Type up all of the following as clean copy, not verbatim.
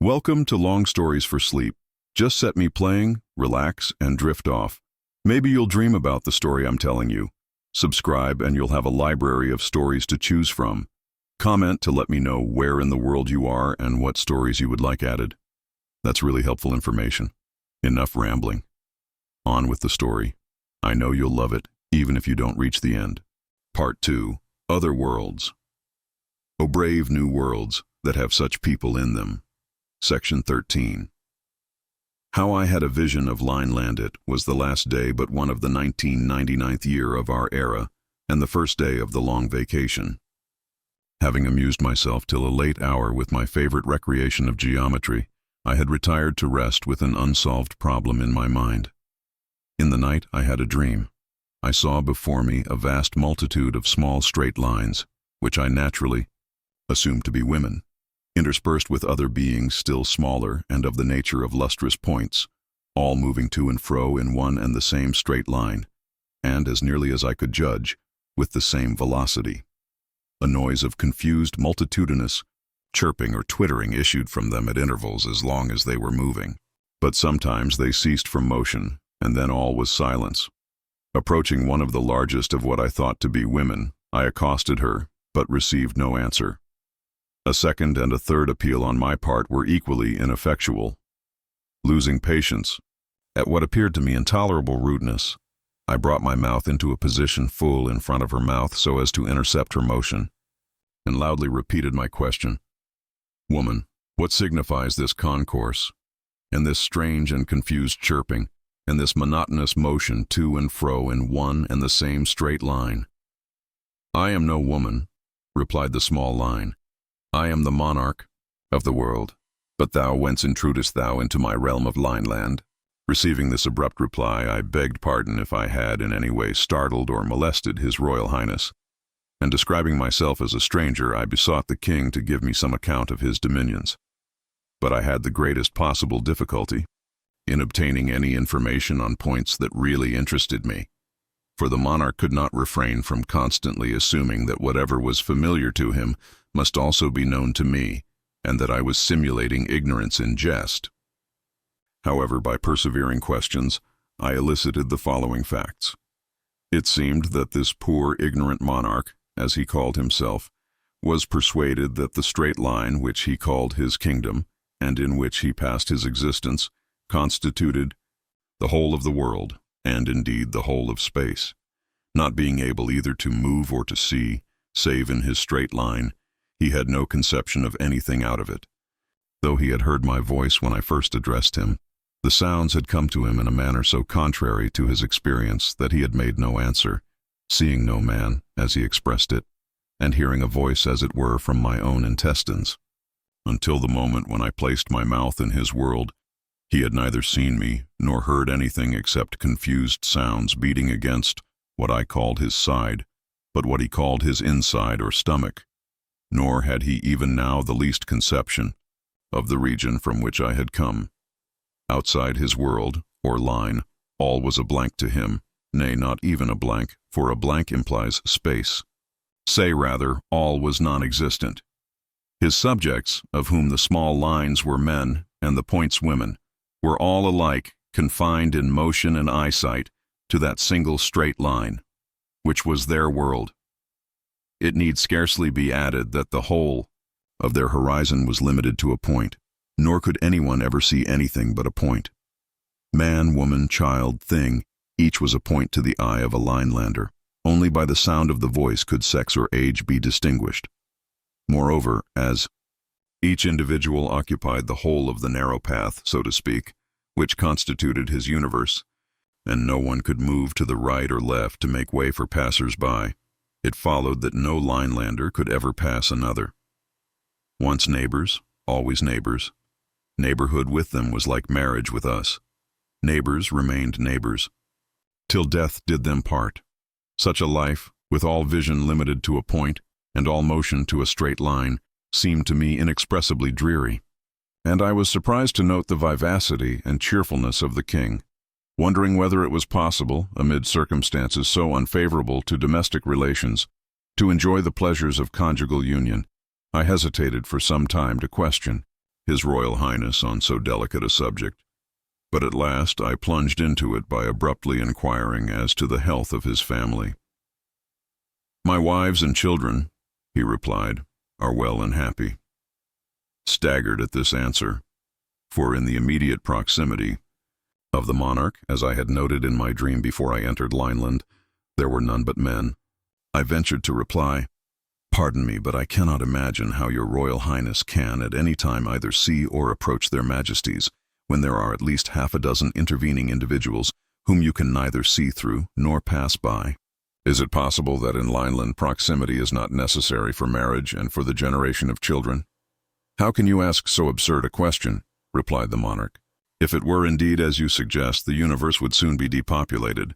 Welcome to Long Stories for Sleep. Just set me playing, relax, and drift off. Maybe you'll dream about the story I'm telling you. Subscribe and you'll have a library of stories to choose from. Comment to let me know where in the world you are and what stories you would like added. That's really helpful information. Enough rambling. On with the story. I know you'll love it, even if you don't reach the end. Part 2. Other Worlds. O brave new worlds that have such people in them. Section 13. How I had a vision of Flatland. It was the last day but one of the 1999th year of our era, and the first day of the long vacation. Having amused myself till a late hour with my favorite recreation of geometry, I had retired to rest with an unsolved problem in my mind. In the night I had a dream. I saw before me a vast multitude of small straight lines, which I naturally assumed to be women, interspersed with other beings still smaller and of the nature of lustrous points, all moving to and fro in one and the same straight line, and, as nearly as I could judge, with the same velocity. A noise of confused, multitudinous chirping or twittering issued from them at intervals as long as they were moving, but sometimes they ceased from motion, and then all was silence. Approaching one of the largest of what I thought to be women, I accosted her, but received no answer. A second and a third appeal on my part were equally ineffectual. Losing patience, at what appeared to me intolerable rudeness, I brought my mouth into a position full in front of her mouth so as to intercept her motion, and loudly repeated my question. Woman, what signifies this concourse, and this strange and confused chirping, and this monotonous motion to and fro in one and the same straight line? I am no woman, replied the small line. I am the monarch of the world. But thou, whence intrudest thou into my realm of Flatland? Receiving this abrupt reply, I begged pardon if I had in any way startled or molested His Royal Highness, and describing myself as a stranger, I besought the king to give me some account of his dominions. But I had the greatest possible difficulty in obtaining any information on points that really interested me, for the monarch could not refrain from constantly assuming that whatever was familiar to him must also be known to me, and that I was simulating ignorance in jest. However, by persevering questions, I elicited the following facts. It seemed that this poor ignorant monarch, as he called himself, was persuaded that the straight line which he called his kingdom, and in which he passed his existence, constituted the whole of the world, and indeed the whole of space. Not being able either to move or to see, save in his straight line, he had no conception of anything out of it. Though he had heard my voice when I first addressed him, the sounds had come to him in a manner so contrary to his experience that he had made no answer, seeing no man, as he expressed it, and hearing a voice as it were from my own intestines. Until the moment when I placed my mouth in his world, he had neither seen me nor heard anything except confused sounds beating against what I called his side, but what he called his inside or stomach. Nor had he even now the least conception of the region from which I had come. Outside his world, or line, all was a blank to him, nay, not even a blank, for a blank implies space. Say rather, all was non-existent. His subjects, of whom the small lines were men and the points women, were all alike confined in motion and eyesight to that single straight line, which was their world. It need scarcely be added that the whole of their horizon was limited to a point, nor could anyone ever see anything but a point. Man, woman, child, thing, each was a point to the eye of a Flatlander. Only by the sound of the voice could sex or age be distinguished. Moreover, as each individual occupied the whole of the narrow path, so to speak, which constituted his universe, and no one could move to the right or left to make way for passers-by, it followed that no Flatlander could ever pass another. Once neighbors, always neighbors. Neighborhood with them was like marriage with us. Neighbors remained neighbors, till death did them part. Such a life, with all vision limited to a point, and all motion to a straight line, seemed to me inexpressibly dreary. And I was surprised to note the vivacity and cheerfulness of the king. Wondering whether it was possible, amid circumstances so unfavorable to domestic relations, to enjoy the pleasures of conjugal union, I hesitated for some time to question, His Royal Highness on so delicate a subject. But at last I plunged into it by abruptly inquiring as to the health of his family. "My wives and children," he replied, "are well and happy." Staggered at this answer, for in the immediate proximity of the monarch, as I had noted in my dream before I entered Flatland, there were none but men, I ventured to reply, "Pardon me, but I cannot imagine how your Royal Highness can at any time either see or approach their majesties, when there are at least half a dozen intervening individuals whom you can neither see through nor pass by. Is it possible that in Flatland proximity is not necessary for marriage and for the generation of children?" "How can you ask so absurd a question?" replied the monarch. "If it were indeed as you suggest, the universe would soon be depopulated.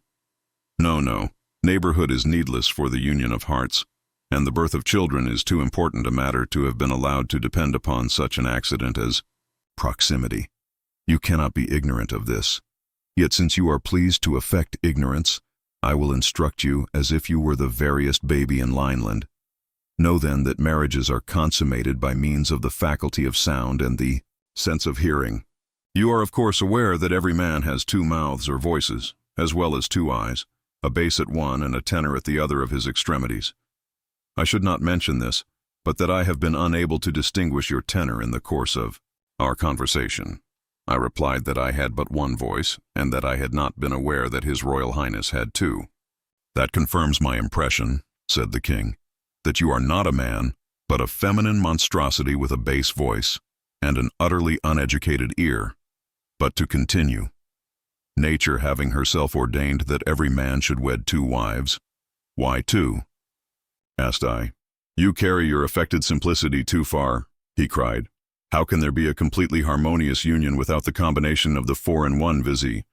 No, neighborhood is needless for the union of hearts, and the birth of children is too important a matter to have been allowed to depend upon such an accident as proximity. You cannot be ignorant of this. Yet since you are pleased to affect ignorance, I will instruct you as if you were the veriest baby in Flatland. Know then that marriages are consummated by means of the faculty of sound and the sense of hearing. You are of course aware that every man has two mouths or voices, as well as two eyes, a bass at one and a tenor at the other of his extremities. I should not mention this, but that I have been unable to distinguish your tenor in the course of our conversation." I replied that I had but one voice, and that I had not been aware that His Royal Highness had two. "That confirms my impression," said the king, "that you are not a man, but a feminine monstrosity with a bass voice, and an utterly uneducated ear. But to continue, nature having herself ordained that every man should wed two wives." "Why two?" asked I. "You carry your affected simplicity too far," he cried. "How can there be a completely harmonious union without the combination of the 4-in-1, viz.,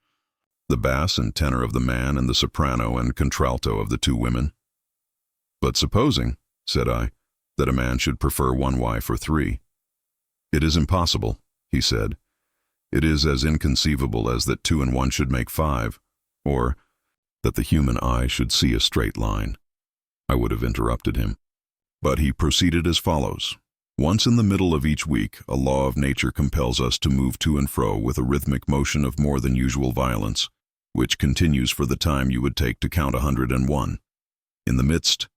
the bass and tenor of the man and the soprano and contralto of the two women?" "But supposing," said I, "that a man should prefer one wife or three?" "It is impossible," he said. "It is as inconceivable as that 2 and 1 should make 5, or that the human eye should see a straight line." I would have interrupted him, but he proceeded as follows. "Once in the middle of each week, a law of nature compels us to move to and fro with a rhythmic motion of more than usual violence, which continues for the time you would take to count 101. In the midst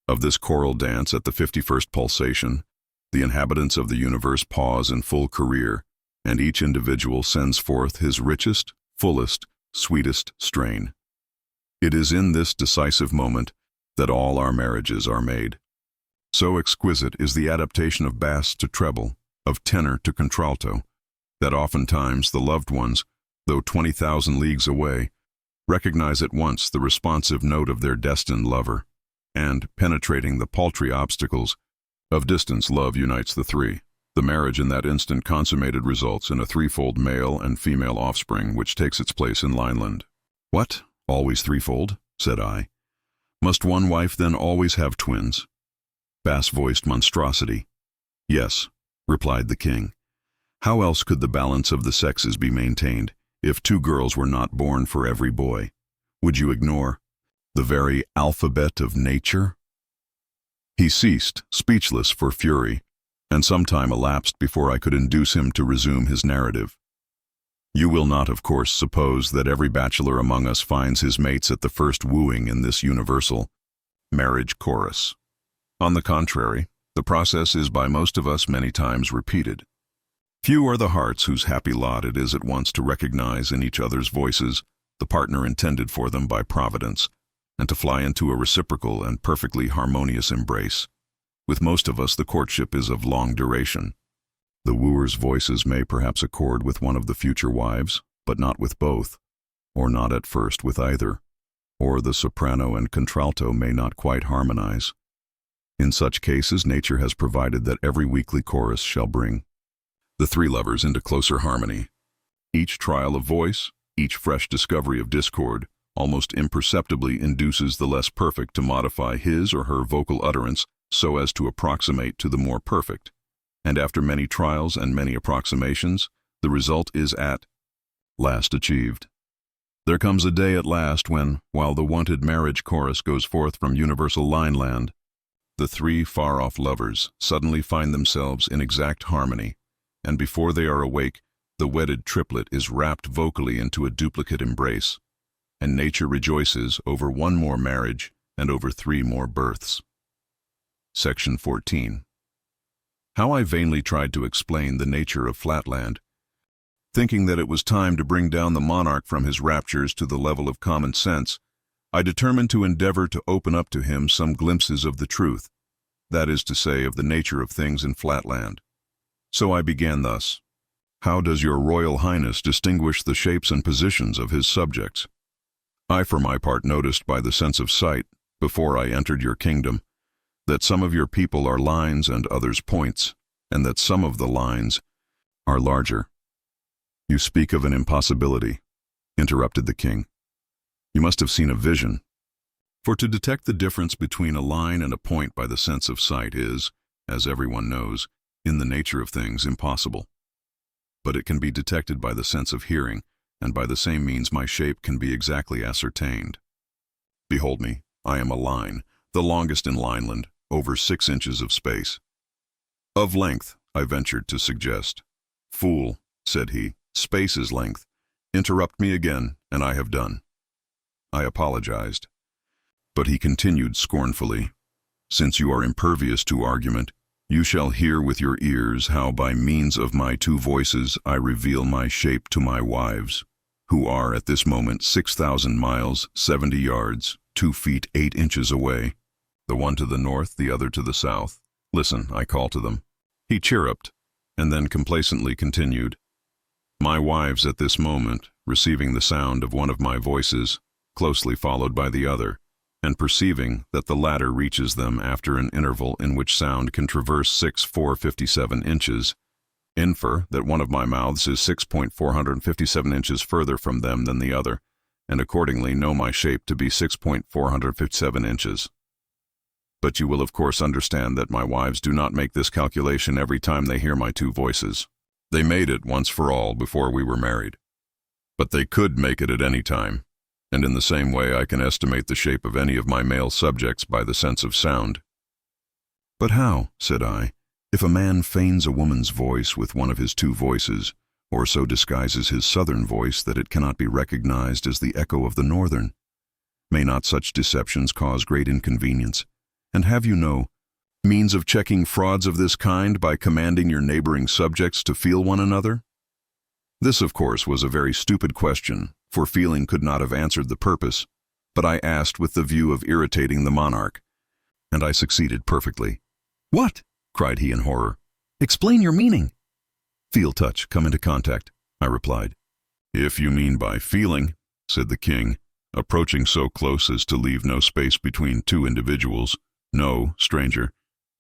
of this choral dance at the 51st pulsation, the inhabitants of the universe pause in full career, and each individual sends forth his richest, fullest, sweetest strain. It is in this decisive moment that all our marriages are made. So exquisite is the adaptation of bass to treble, of tenor to contralto, that oftentimes the loved ones, though 20,000 leagues away, recognize at once the responsive note of their destined lover, and, penetrating the paltry obstacles of distance, love unites the three. The marriage in that instant consummated results in a threefold male and female offspring which takes its place in Flatland." "What? Always threefold?" said I. "Must one wife then always have twins?" Bass-voiced monstrosity. "Yes," replied the king. "How else could the balance of the sexes be maintained if 2 girls were not born for every boy? Would you ignore the very alphabet of nature?" He ceased, speechless for fury, and some time elapsed before I could induce him to resume his narrative. "You will not, of course, suppose that every bachelor among us finds his mates at the first wooing in this universal marriage chorus. On the contrary, the process is by most of us many times repeated. Few are the hearts whose happy lot it is at once to recognize in each other's voices the partner intended for them by Providence, and to fly into a reciprocal and perfectly harmonious embrace. With most of us the courtship is of long duration. The wooers' voices may perhaps accord with one of the future wives, but not with both, or not at first with either, or the soprano and contralto may not quite harmonize. In such cases nature has provided that every weekly chorus shall bring the 3 lovers into closer harmony. Each trial of voice, each fresh discovery of discord, almost imperceptibly induces the less perfect to modify his or her vocal utterance so as to approximate to the more perfect, and after many trials and many approximations, the result is at last achieved. There comes a day at last when, while the wonted marriage chorus goes forth from universal Flatland, the 3 far-off lovers suddenly find themselves in exact harmony, and before they are awake, the wedded triplet is wrapped vocally into a duplicate embrace, and nature rejoices over one more marriage and over 3 more births. Section 14. How I vainly tried to explain the nature of Flatland. Thinking that it was time to bring down the monarch from his raptures to the level of common sense, I determined to endeavor to open up to him some glimpses of the truth, that is to say, of the nature of things in Flatland. So I began thus. How does your Royal Highness distinguish the shapes and positions of his subjects? I, for my part, noticed by the sense of sight, before I entered your kingdom, that some of your people are lines and others points, and that some of the lines are larger. You speak of an impossibility, interrupted the king. You must have seen a vision. For to detect the difference between a line and a point by the sense of sight is, as everyone knows, in the nature of things impossible. But it can be detected by the sense of hearing, and by the same means my shape can be exactly ascertained. Behold me, I am a line, the longest in Lineland, over 6 inches of space. Of length, I ventured to suggest. Fool, said he, space is length. Interrupt me again, and I have done. I apologized. But he continued scornfully, since you are impervious to argument, you shall hear with your ears how by means of my 2 voices I reveal my shape to my wives, who are at this moment 6,000 miles, 70 yards, 2 feet 8 inches away, the one to the north, the other to the south. Listen, I call to them. He chirruped, and then complacently continued. My wives at this moment, receiving the sound of one of my voices, closely followed by the other, and perceiving that the latter reaches them after an interval in which sound can traverse 6,457 inches, infer that one of my mouths is 6,457 inches further from them than the other, and accordingly know my shape to be 6,457 inches. But you will of course understand that my wives do not make this calculation every time they hear my 2 voices. They made it once for all before we were married. But they could make it at any time, and in the same way I can estimate the shape of any of my male subjects by the sense of sound. But how, said I, if a man feigns a woman's voice with one of his 2 voices, or so disguises his southern voice that it cannot be recognized as the echo of the northern? May not such deceptions cause great inconvenience? And have you no means of checking frauds of this kind by commanding your neighboring subjects to feel one another? This, of course, was a very stupid question, for feeling could not have answered the purpose, but I asked with the view of irritating the monarch, and I succeeded perfectly. What? Cried he in horror. Explain your meaning. Feel touch, come into contact, I replied. If you mean by feeling, said the king, approaching so close as to leave no space between 2 individuals, know, stranger,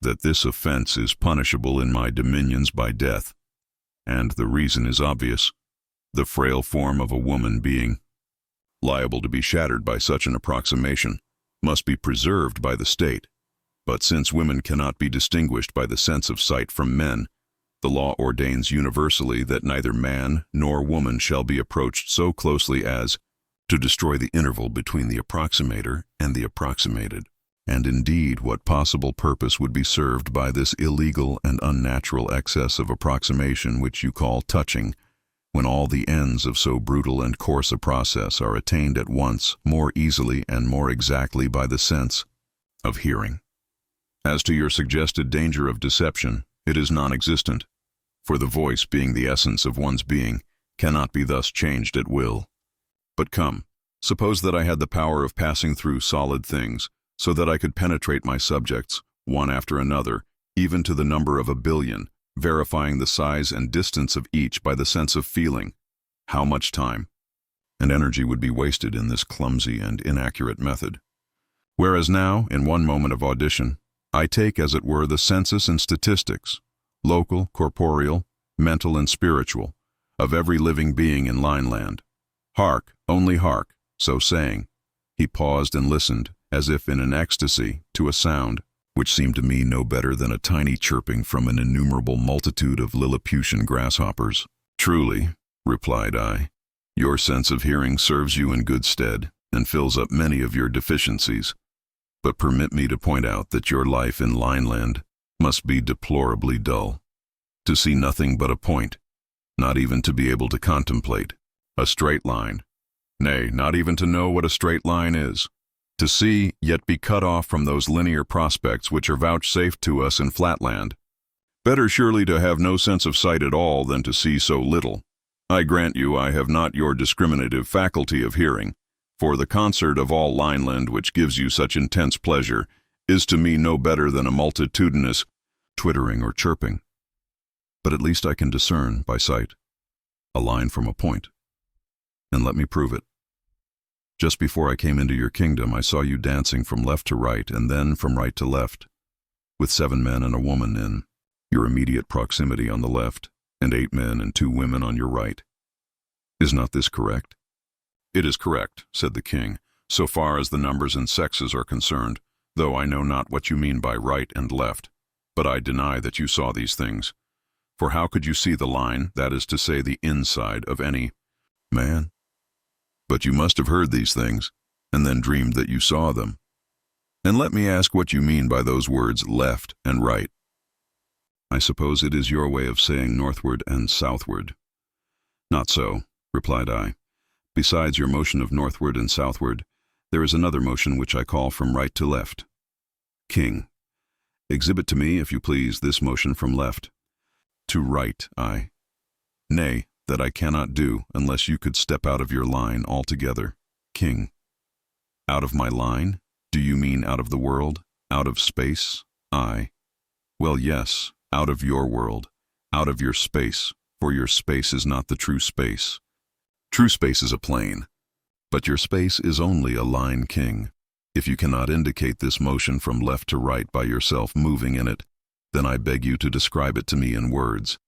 that this offense is punishable in my dominions by death, and the reason is obvious. The frail form of a woman being liable to be shattered by such an approximation must be preserved by the state. But since women cannot be distinguished by the sense of sight from men, the law ordains universally that neither man nor woman shall be approached so closely as to destroy the interval between the approximator and the approximated. And indeed, what possible purpose would be served by this illegal and unnatural excess of approximation which you call touching, when all the ends of so brutal and coarse a process are attained at once more easily and more exactly by the sense of hearing? As to your suggested danger of deception, it is non-existent, for the voice, being the essence of one's being, cannot be thus changed at will. But come, suppose that I had the power of passing through solid things, so that I could penetrate my subjects, one after another, even to the number of 1 billion, verifying the size and distance of each by the sense of feeling. How much time and energy would be wasted in this clumsy and inaccurate method? Whereas now, in one moment of audition, I take as it were the census and statistics, local, corporeal, mental and spiritual, of every living being in Lineland. Hark, only hark, so saying, he paused and listened, as if in an ecstasy, to a sound, which seemed to me no better than a tiny chirping from an innumerable multitude of Lilliputian grasshoppers. Truly, replied I, your sense of hearing serves you in good stead, and fills up many of your deficiencies. But permit me to point out that your life in Lineland must be deplorably dull. To see nothing but a point, not even to be able to contemplate a straight line. Nay, not even to know what a straight line is. To see, yet be cut off from those linear prospects which are vouchsafed to us in Flatland. Better surely to have no sense of sight at all than to see so little. I grant you I have not your discriminative faculty of hearing, for the concert of all lineland which gives you such intense pleasure is to me no better than a multitudinous twittering or chirping. But at least I can discern, by sight, a line from a point. And let me prove it. Just before I came into your kingdom, I saw you dancing from left to right and then from right to left, with 7 men and a woman in your immediate proximity on the left, and 8 men and 2 women on your right. Is not this correct? It is correct, said the king, so far as the numbers and sexes are concerned, though I know not what you mean by right and left, but I deny that you saw these things. For how could you see the line, that is to say the inside of any man? But you must have heard these things, and then dreamed that you saw them. And let me ask what you mean by those words left and right. I suppose it is your way of saying northward and southward. Not so, replied I. Besides your motion of northward and southward, there is another motion which I call from right to left. King, exhibit to me, if you please, this motion from left to right, I. Nay, that I cannot do, unless you could step out of your line altogether. King, out of my line? Do you mean out of the world? Out of space? I. Well, yes, out of your world, out of your space, for your space is not the true space. True space is a plane, but your space is only a line, King. If you cannot indicate this motion from left to right by yourself moving in it, then I beg you to describe it to me in words.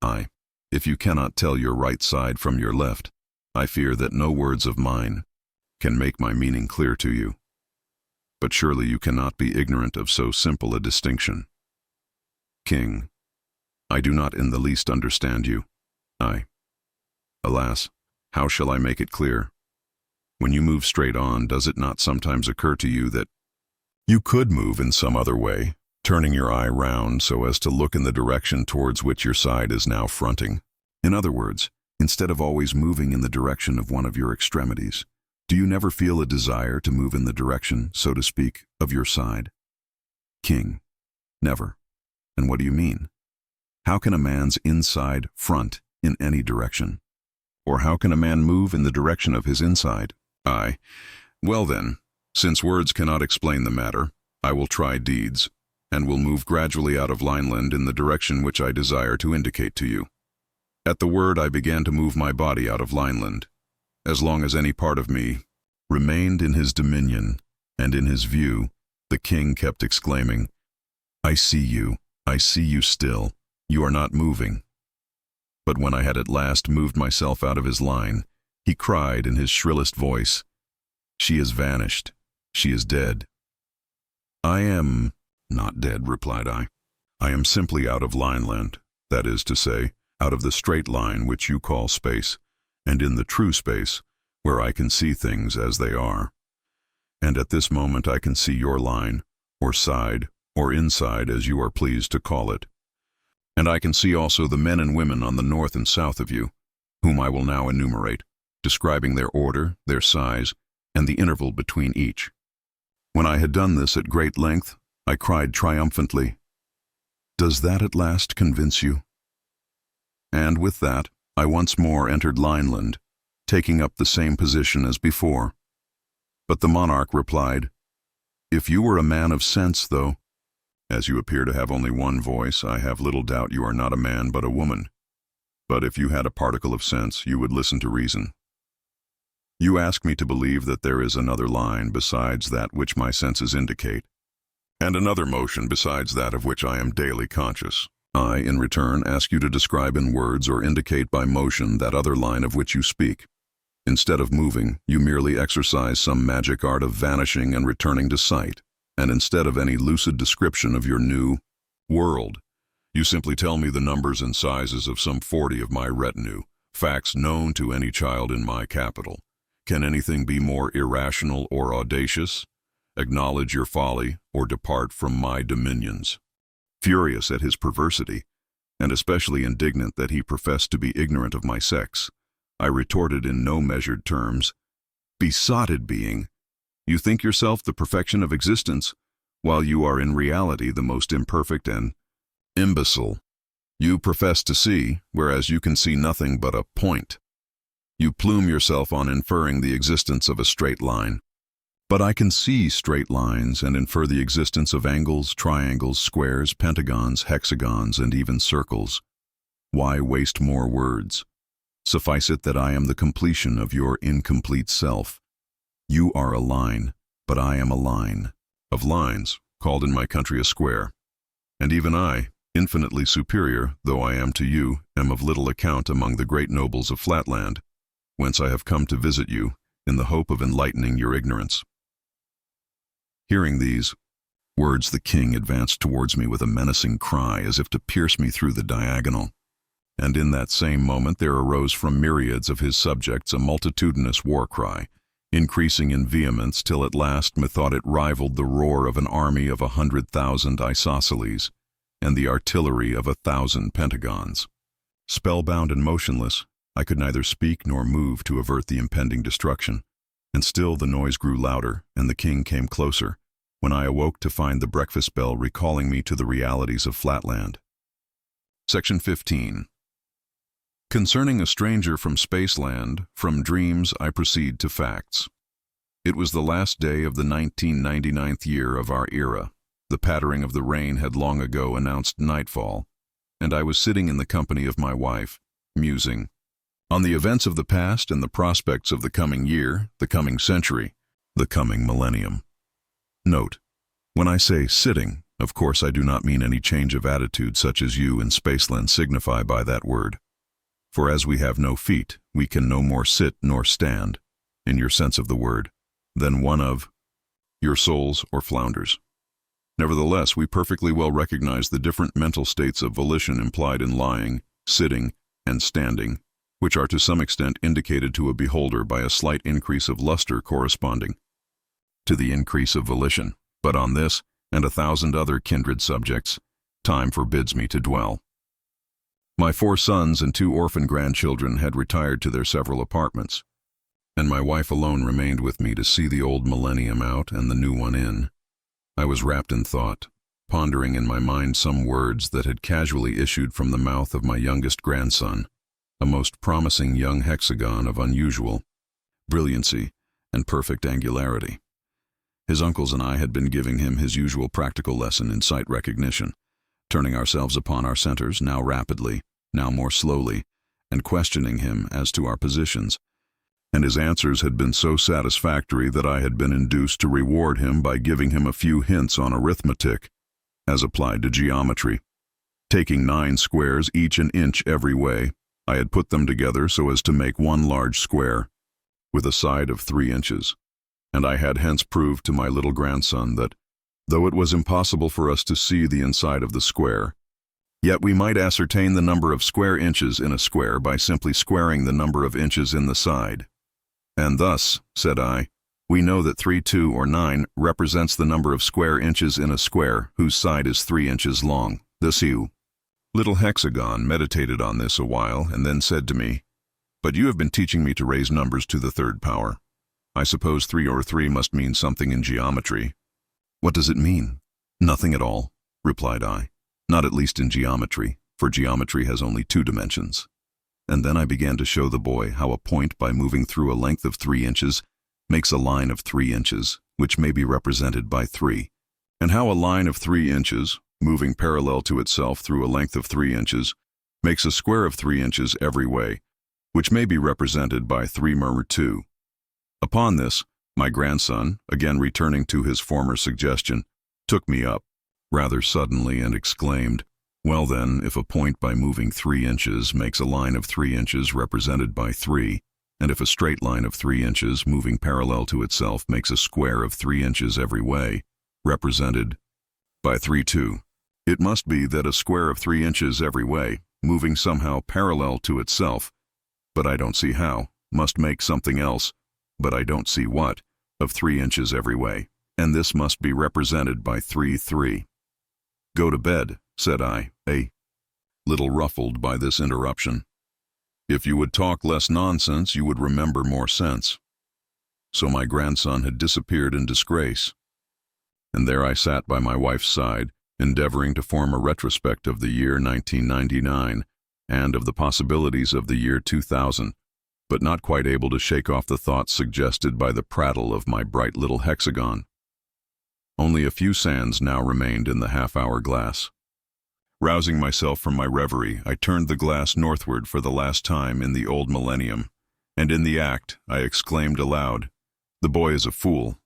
I. If you cannot tell your right side from your left, I fear that no words of mine can make my meaning clear to you. But surely you cannot be ignorant of so simple a distinction. King, I do not in the least understand you. I. Alas, how shall I make it clear? When you move straight on, does it not sometimes occur to you that you could move in some other way, turning your eye round so as to look in the direction towards which your side is now fronting? In other words, instead of always moving in the direction of one of your extremities, do you never feel a desire to move in the direction, so to speak, of your side? King, never. And what do you mean? How can a man's inside front in any direction? Or how can a man move in the direction of his inside? I. Well then, since words cannot explain the matter, I will try deeds, and will move gradually out of lineland in the direction which I desire to indicate to you. At the word I began to move my body out of lineland. As long as any part of me remained in his dominion and in his view, the king kept exclaiming, I see you still, you are not moving. But when I had at last moved myself out of his line, he cried in his shrillest voice, She has vanished, she is dead. I am not dead, replied I. I am simply out of lineland, that is to say, out of the straight line which you call space, and in the true space, where I can see things as they are. And at this moment I can see your line, or side, or inside, as you are pleased to call it. And I can see also the men and women on the north and south of you, whom I will now enumerate, describing their order, their size, and the interval between each. When I had done this at great length, I cried triumphantly, Does that at last convince you? And with that, I once more entered lineland, taking up the same position as before. But the monarch replied, If you were a man of sense, though, as you appear to have only one voice, I have little doubt you are not a man but a woman. But if you had a particle of sense, you would listen to reason. You ask me to believe that there is another line besides that which my senses indicate, and another motion besides that of which I am daily conscious. I, in return, ask you to describe in words or indicate by motion that other line of which you speak. Instead of moving, you merely exercise some magic art of vanishing and returning to sight, and instead of any lucid description of your new world, you simply tell me the numbers and sizes of some 40 of my retinue, facts known to any child in my capital. Can anything be more irrational or audacious? Acknowledge your folly, or depart from my dominions. Furious at his perversity, and especially indignant that he professed to be ignorant of my sex. I retorted in no measured terms, "Besotted being, you think yourself the perfection of existence, while you are in reality the most imperfect and imbecile. You profess to see, whereas you can see nothing but a point. You plume yourself on inferring the existence of a straight line. But I can see straight lines and infer the existence of angles, triangles, squares, pentagons, hexagons, and even circles. Why waste more words? Suffice it that I am the completion of your incomplete self. You are a line, but I am a line. Of lines, called in my country a square. And even I, infinitely superior, though I am to you, am of little account among the great nobles of Flatland, whence I have come to visit you, in the hope of enlightening your ignorance." Hearing these words, the king advanced towards me with a menacing cry, as if to pierce me through the diagonal. And in that same moment there arose from myriads of his subjects a multitudinous war cry, increasing in vehemence till at last methought it rivaled the roar of an army of 100,000 isosceles, and the artillery of 1,000 pentagons. Spellbound and motionless, I could neither speak nor move to avert the impending destruction. And still the noise grew louder, and the king came closer, when I awoke to find the breakfast bell recalling me to the realities of Flatland. Section 15. Concerning a stranger from Spaceland, from dreams I proceed to facts. It was the last day of the 1999th year of our era. The pattering of the rain had long ago announced nightfall, and I was sitting in the company of my wife, musing on the events of the past and the prospects of the coming year, the coming century, the coming millennium. Note: when I say sitting, of course I do not mean any change of attitude such as you in Spaceland signify by that word. For as we have no feet, we can no more sit nor stand, in your sense of the word, than one of your souls or flounders. Nevertheless, we perfectly well recognize the different mental states of volition implied in lying, sitting, and standing, which are to some extent indicated to a beholder by a slight increase of luster corresponding to the increase of volition. But on this, and 1,000 other kindred subjects, time forbids me to dwell. My 4 sons and 2 orphan grandchildren had retired to their several apartments, and my wife alone remained with me to see the old millennium out and the new one in. I was wrapped in thought, pondering in my mind some words that had casually issued from the mouth of my youngest grandson, a most promising young hexagon of unusual brilliancy and perfect angularity. His uncles and I had been giving him his usual practical lesson in sight recognition, turning ourselves upon our centers, now rapidly, now more slowly, and questioning him as to our positions, and his answers had been so satisfactory that I had been induced to reward him by giving him a few hints on arithmetic, as applied to geometry. Taking 9 squares, each an inch every way, I had put them together so as to make one large square, with a side of 3 inches, and I had hence proved to my little grandson that, though it was impossible for us to see the inside of the square, yet we might ascertain the number of square inches in a square by simply squaring the number of inches in the side. And thus, said I, we know that 3, 2, or 9 represents the number of square inches in a square whose side is 3 inches long. This little hexagon meditated on this a while and then said to me, "But you have been teaching me to raise numbers to the 3rd power. I suppose 3 or 3 must mean something in geometry." "What does it mean?" "Nothing at all," replied I. "Not at least in geometry, for geometry has only 2 dimensions. And then I began to show the boy how a point by moving through a length of 3 inches makes a line of 3 inches, which may be represented by 3, and how a line of 3 inches, moving parallel to itself through a length of 3 inches, makes a square of 3 inches every way, which may be represented by 3 Upon this, my grandson, again returning to his former suggestion, took me up rather suddenly and exclaimed, "Well then, if a point by moving 3 inches makes a line of 3 inches represented by 3, and if a straight line of 3 inches moving parallel to itself makes a square of 3 inches every way, represented by 3, 2, it must be that a square of 3 inches every way, moving somehow parallel to itself, but I don't see how, must make something else, but I don't see what, of 3 inches every way, and this must be represented by 3, 3. "Go to bed," said I. little ruffled by this interruption. "If you would talk less nonsense, you would remember more sense." So my grandson had disappeared in disgrace. And there I sat by my wife's side, endeavoring to form a retrospect of the year 1999 and of the possibilities of the year 2000, but not quite able to shake off the thoughts suggested by the prattle of my bright little hexagon. Only a few sands now remained in the half-hour glass. Rousing myself from my reverie, I turned the glass northward for the last time in the old millennium, and in the act, I exclaimed aloud, "The boy is a fool."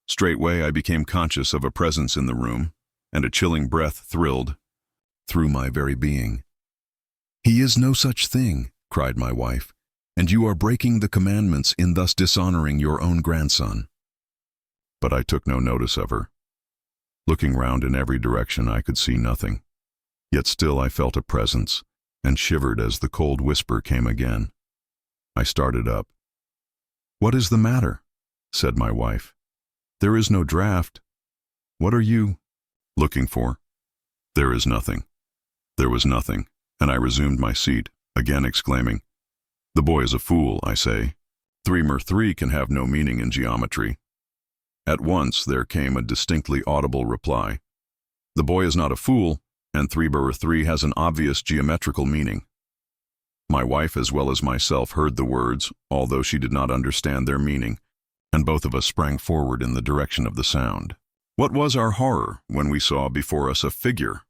Straightway I became conscious of a presence in the room, and a chilling breath thrilled through my very being. "He is no such thing," cried my wife, "and you are breaking the commandments in thus dishonoring your own grandson." But I took no notice of her. Looking round in every direction, I could see nothing. Yet still I felt a presence, and shivered as the cold whisper came again. I started up. "What is the matter?" said my wife. "There is no draft. What are you looking for?" "There is nothing." There was nothing, and I resumed my seat, again exclaiming, "The boy is a fool, I say. 3 can have no meaning in geometry." At once there came a distinctly audible reply. "The boy is not a fool, and 3 has an obvious geometrical meaning." My wife as well as myself heard the words, although she did not understand their meaning, and both of us sprang forward in the direction of the sound. What was our horror when we saw before us a figure?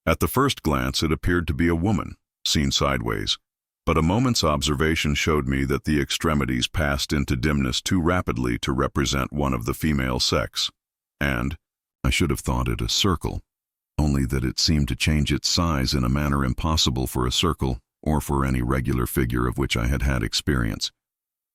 At the first glance it appeared to be a woman, seen sideways, but a moment's observation showed me that the extremities passed into dimness too rapidly to represent one of the female sex, and I should have thought it a circle, only that it seemed to change its size in a manner impossible for a circle or for any regular figure of which I had had experience.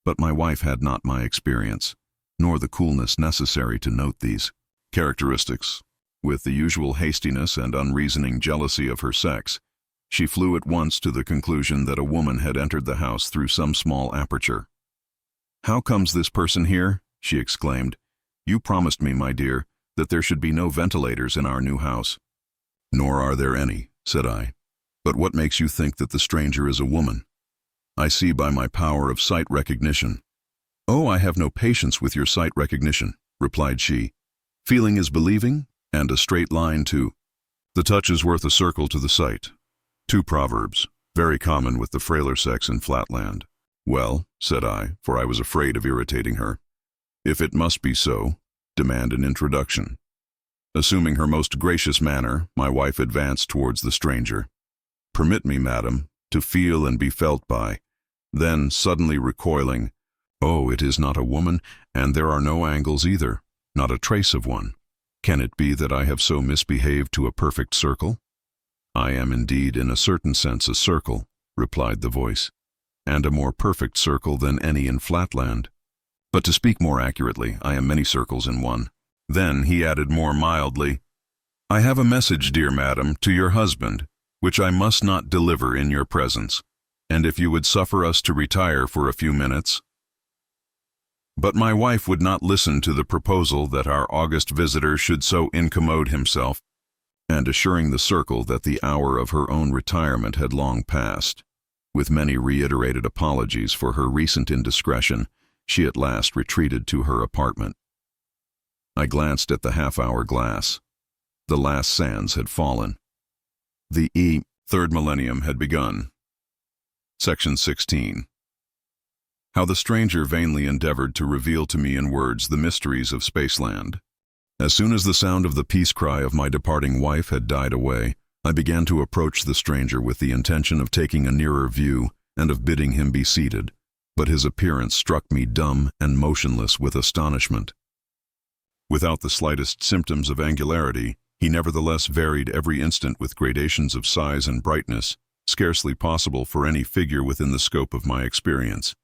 But my wife had not my experience, nor the coolness necessary to note these characteristics. With the usual hastiness and unreasoning jealousy of her sex, she flew at once to the conclusion that a woman had entered the house through some small aperture. "How comes this person here?" she exclaimed. "You promised me, my dear, that there should be no ventilators in our new house." "Nor are there any," said I. "But what makes you think that the stranger is a woman?" "I see by my power of sight recognition." "Oh, I have no patience with your sight recognition," replied she. "Feeling is believing, and a straight line to the touch is worth a circle to the sight. 2 proverbs, very common with the frailer sex in Flatland." "Well," said I, for I was afraid of irritating her, "if it must be so, demand an introduction." Assuming her most gracious manner, my wife advanced towards the stranger. "Permit me, madam, to feel and be felt by," then, suddenly recoiling, "Oh, it is not a woman, and there are no angles either, not a trace of one. Can it be that I have so misbehaved to a perfect circle?" "I am indeed in a certain sense a circle," replied the voice, "and a more perfect circle than any in Flatland. But to speak more accurately, I am many circles in one." Then he added more mildly, "I have a message, dear madam, to your husband, which I must not deliver in your presence, and if you would suffer us to retire for a few minutes." But my wife would not listen to the proposal that our august visitor should so incommode himself, and assuring the circle that the hour of her own retirement had long passed, with many reiterated apologies for her recent indiscretion, she at last retreated to her apartment. I glanced at the half-hour glass. The last sands had fallen. The third millennium had begun. Section 16. How the stranger vainly endeavored to reveal to me in words the mysteries of Spaceland. As soon as the sound of the peace cry of my departing wife had died away, I began to approach the stranger with the intention of taking a nearer view and of bidding him be seated, but his appearance struck me dumb and motionless with astonishment. Without the slightest symptoms of angularity, he nevertheless varied every instant with gradations of size and brightness, scarcely possible for any figure within the scope of my experience.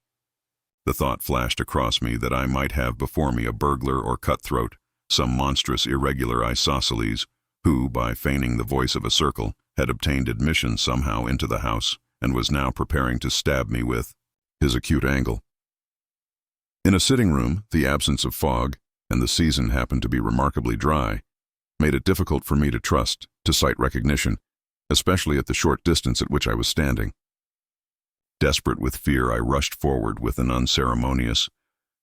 The thought flashed across me that I might have before me a burglar or cutthroat, some monstrous irregular isosceles, who, by feigning the voice of a circle, had obtained admission somehow into the house, and was now preparing to stab me with his acute angle. In a sitting room, the absence of fog, and the season happened to be remarkably dry, made it difficult for me to trust to sight recognition, especially at the short distance at which I was standing. Desperate with fear, I rushed forward with an unceremonious,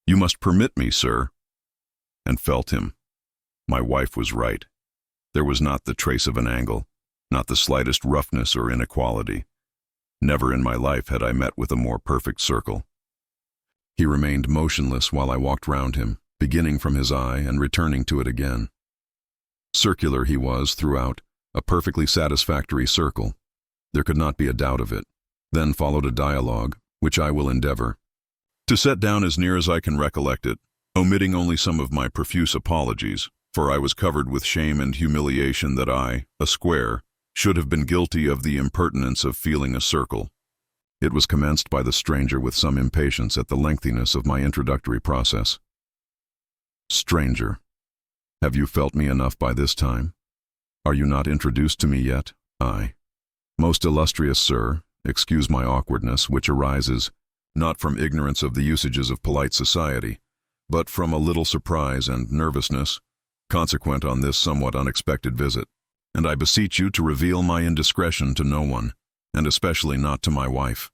"You must permit me, sir," and felt him. My wife was right. There was not the trace of an angle, not the slightest roughness or inequality. Never in my life had I met with a more perfect circle. He remained motionless while I walked round him, beginning from his eye and returning to it again. Circular he was throughout, a perfectly satisfactory circle. There could not be a doubt of it. Then followed a dialogue, which I will endeavor to set down as near as I can recollect it, omitting only some of my profuse apologies, for I was covered with shame and humiliation that I, a square, should have been guilty of the impertinence of feeling a circle. It was commenced by the stranger with some impatience at the lengthiness of my introductory process. "Stranger, have you felt me enough by this time? Are you not introduced to me yet?" I. "Most illustrious sir, excuse my awkwardness, which arises not from ignorance of the usages of polite society, but from a little surprise and nervousness consequent on this somewhat unexpected visit, and I beseech you to reveal my indiscretion to no one, and especially not to my wife.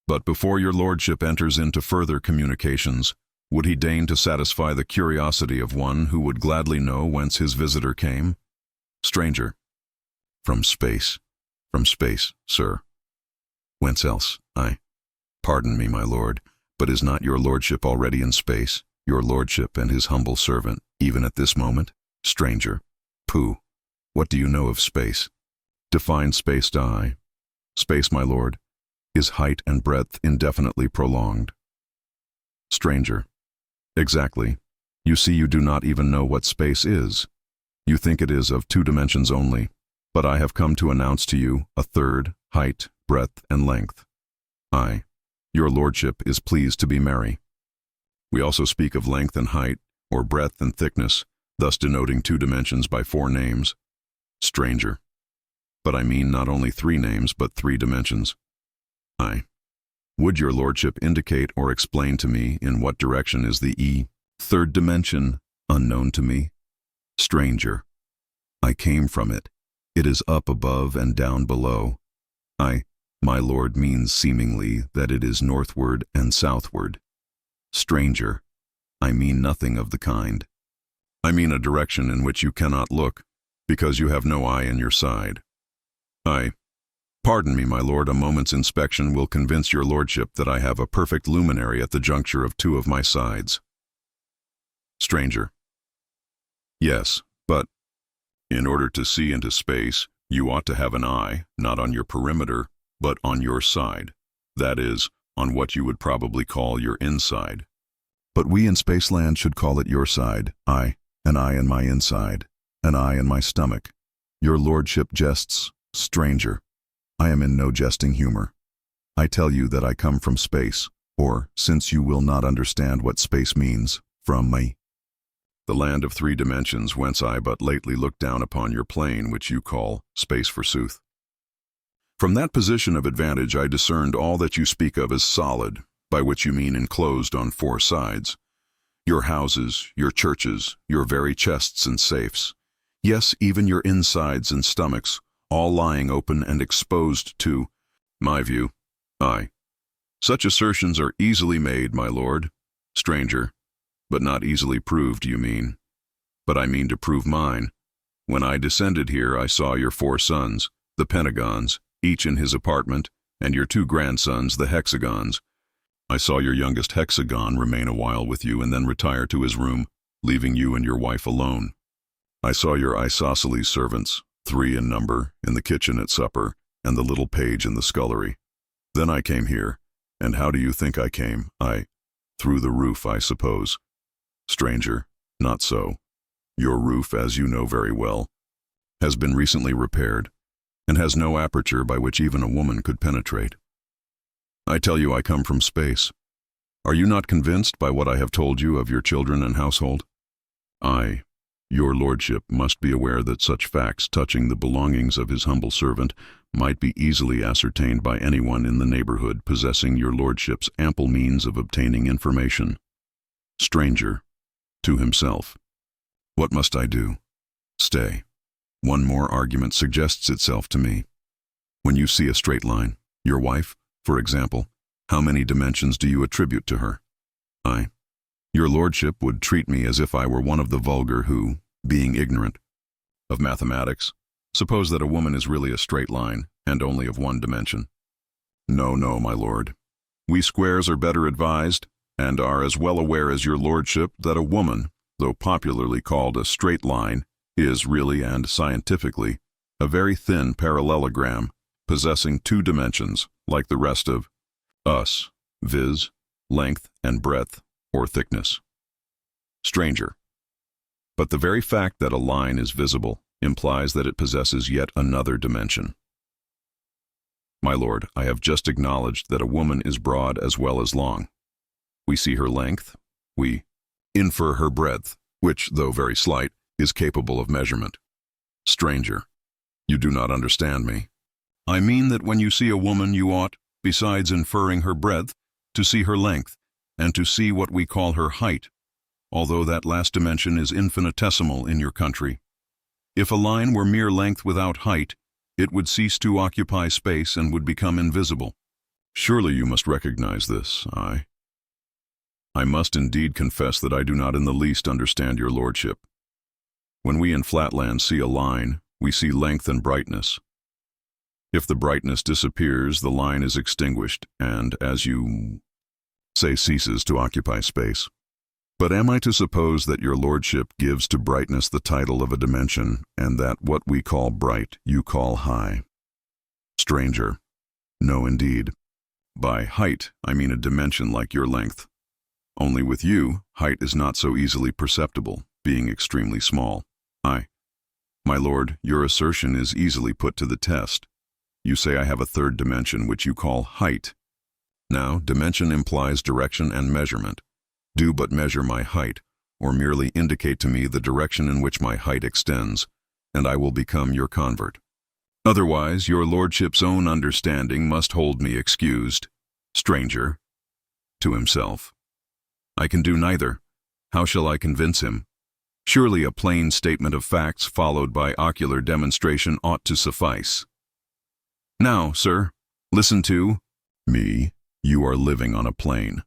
But before your lordship enters into further communications, would he deign to satisfy the curiosity of one who would gladly know whence his visitor came?" Stranger. From space, sir." "Whence else?" I. "Pardon me, my lord, but is not your lordship already in space, your lordship and his humble servant, even at this moment?" Stranger. "Pooh! What do you know of space?" "Define space to I." "Space, my lord, is height and breadth indefinitely prolonged." Stranger. "Exactly. You see, you do not even know what space is. You think it is of 2 dimensions only, but I have come to announce to you a third, height, breadth, and length." I. "Your lordship is pleased to be merry. We also speak of length and height, or breadth and thickness, thus denoting 2 dimensions by 4 names. Stranger. But I mean not only 3 names, but 3 dimensions. I. Would your lordship indicate or explain to me in what direction is the 3rd dimension unknown to me? Stranger. I came from it. It is up above and down below. My lord means seemingly that it is northward and southward. Stranger. I mean nothing of the kind. I mean a direction in which you cannot look, because you have no eye in your side. Pardon me, my lord, a moment's inspection will convince your lordship that I have a perfect luminary at the juncture of 2 of my sides. Stranger. Yes, but in order to see into space, you ought to have an eye, not on your perimeter, but on your side. That is, on what you would probably call your inside. But we in Spaceland should call it your side, an eye in my inside, an eye in my stomach. Your lordship jests, stranger. I am in no jesting humor. I tell you that I come from space, or, since you will not understand what space means, from the land of 3 dimensions whence I but lately looked down upon your plane, which you call space forsooth. From that position of advantage I discerned all that you speak of as solid, by which you mean enclosed on 4 sides. Your houses, your churches, your very chests and safes. Yes, even your insides and stomachs, all lying open and exposed to my view. Such assertions are easily made, my lord. Stranger. But not easily proved, you mean. But I mean to prove mine. When I descended here, I saw your 4 sons, the pentagons, each in his apartment, and your 2 grandsons, the hexagons. I saw your youngest hexagon remain a while with you and then retire to his room, leaving you and your wife alone. I saw your isosceles servants, 3 in number, in the kitchen at supper, and the little page in the scullery. Then I came here, and how do you think I came? Through the roof, I suppose. Stranger, not so. Your roof, as you know very well, has been recently repaired, and has no aperture by which even a woman could penetrate. I tell you I come from space. Are you not convinced by what I have told you of your children and household? Your lordship must be aware that such facts touching the belongings of his humble servant might be easily ascertained by anyone in the neighborhood possessing your lordship's ample means of obtaining information. Stranger, to himself. What must I do? Stay. One more argument suggests itself to me. When you see a straight line, your wife, for example, how many dimensions do you attribute to her? Your lordship would treat me as if I were one of the vulgar who, being ignorant of mathematics, suppose that a woman is really a straight line and only of one dimension. No, no, my lord. We squares are better advised and are as well aware as your lordship that a woman, though popularly called a straight line, is really and scientifically a very thin parallelogram possessing two dimensions like the rest of us, viz., length and breadth or thickness. Stranger. But the very fact that a line is visible implies that it possesses yet another dimension. My lord, I have just acknowledged that a woman is broad as well as long. We see her length, we infer her breadth, which, though very slight, is capable of measurement. Stranger, you do not understand me. I mean that when you see a woman you ought, besides inferring her breadth, to see her length, and to see what we call her height, although that last dimension is infinitesimal in your country. If a line were mere length without height, it would cease to occupy space and would become invisible. Surely you must recognize this. I must indeed confess that I do not in the least understand your lordship. When we in Flatland see a line, we see length and brightness. If the brightness disappears, the line is extinguished and, as you say, ceases to occupy space. But am I to suppose that your lordship gives to brightness the title of a dimension, and that what we call bright you call high? Stranger. No, indeed. By height, I mean a dimension like your length. Only with you, height is not so easily perceptible, being extremely small. My lord, your assertion is easily put to the test. You say I have a third dimension which you call height. Now, dimension implies direction and measurement. Do but measure my height, or merely indicate to me the direction in which my height extends, and I will become your convert. Otherwise, your lordship's own understanding must hold me excused. Stranger. To himself. I can do neither. How shall I convince him? Surely a plain statement of facts followed by ocular demonstration ought to suffice. Now, sir, listen to me. You are living on a plain.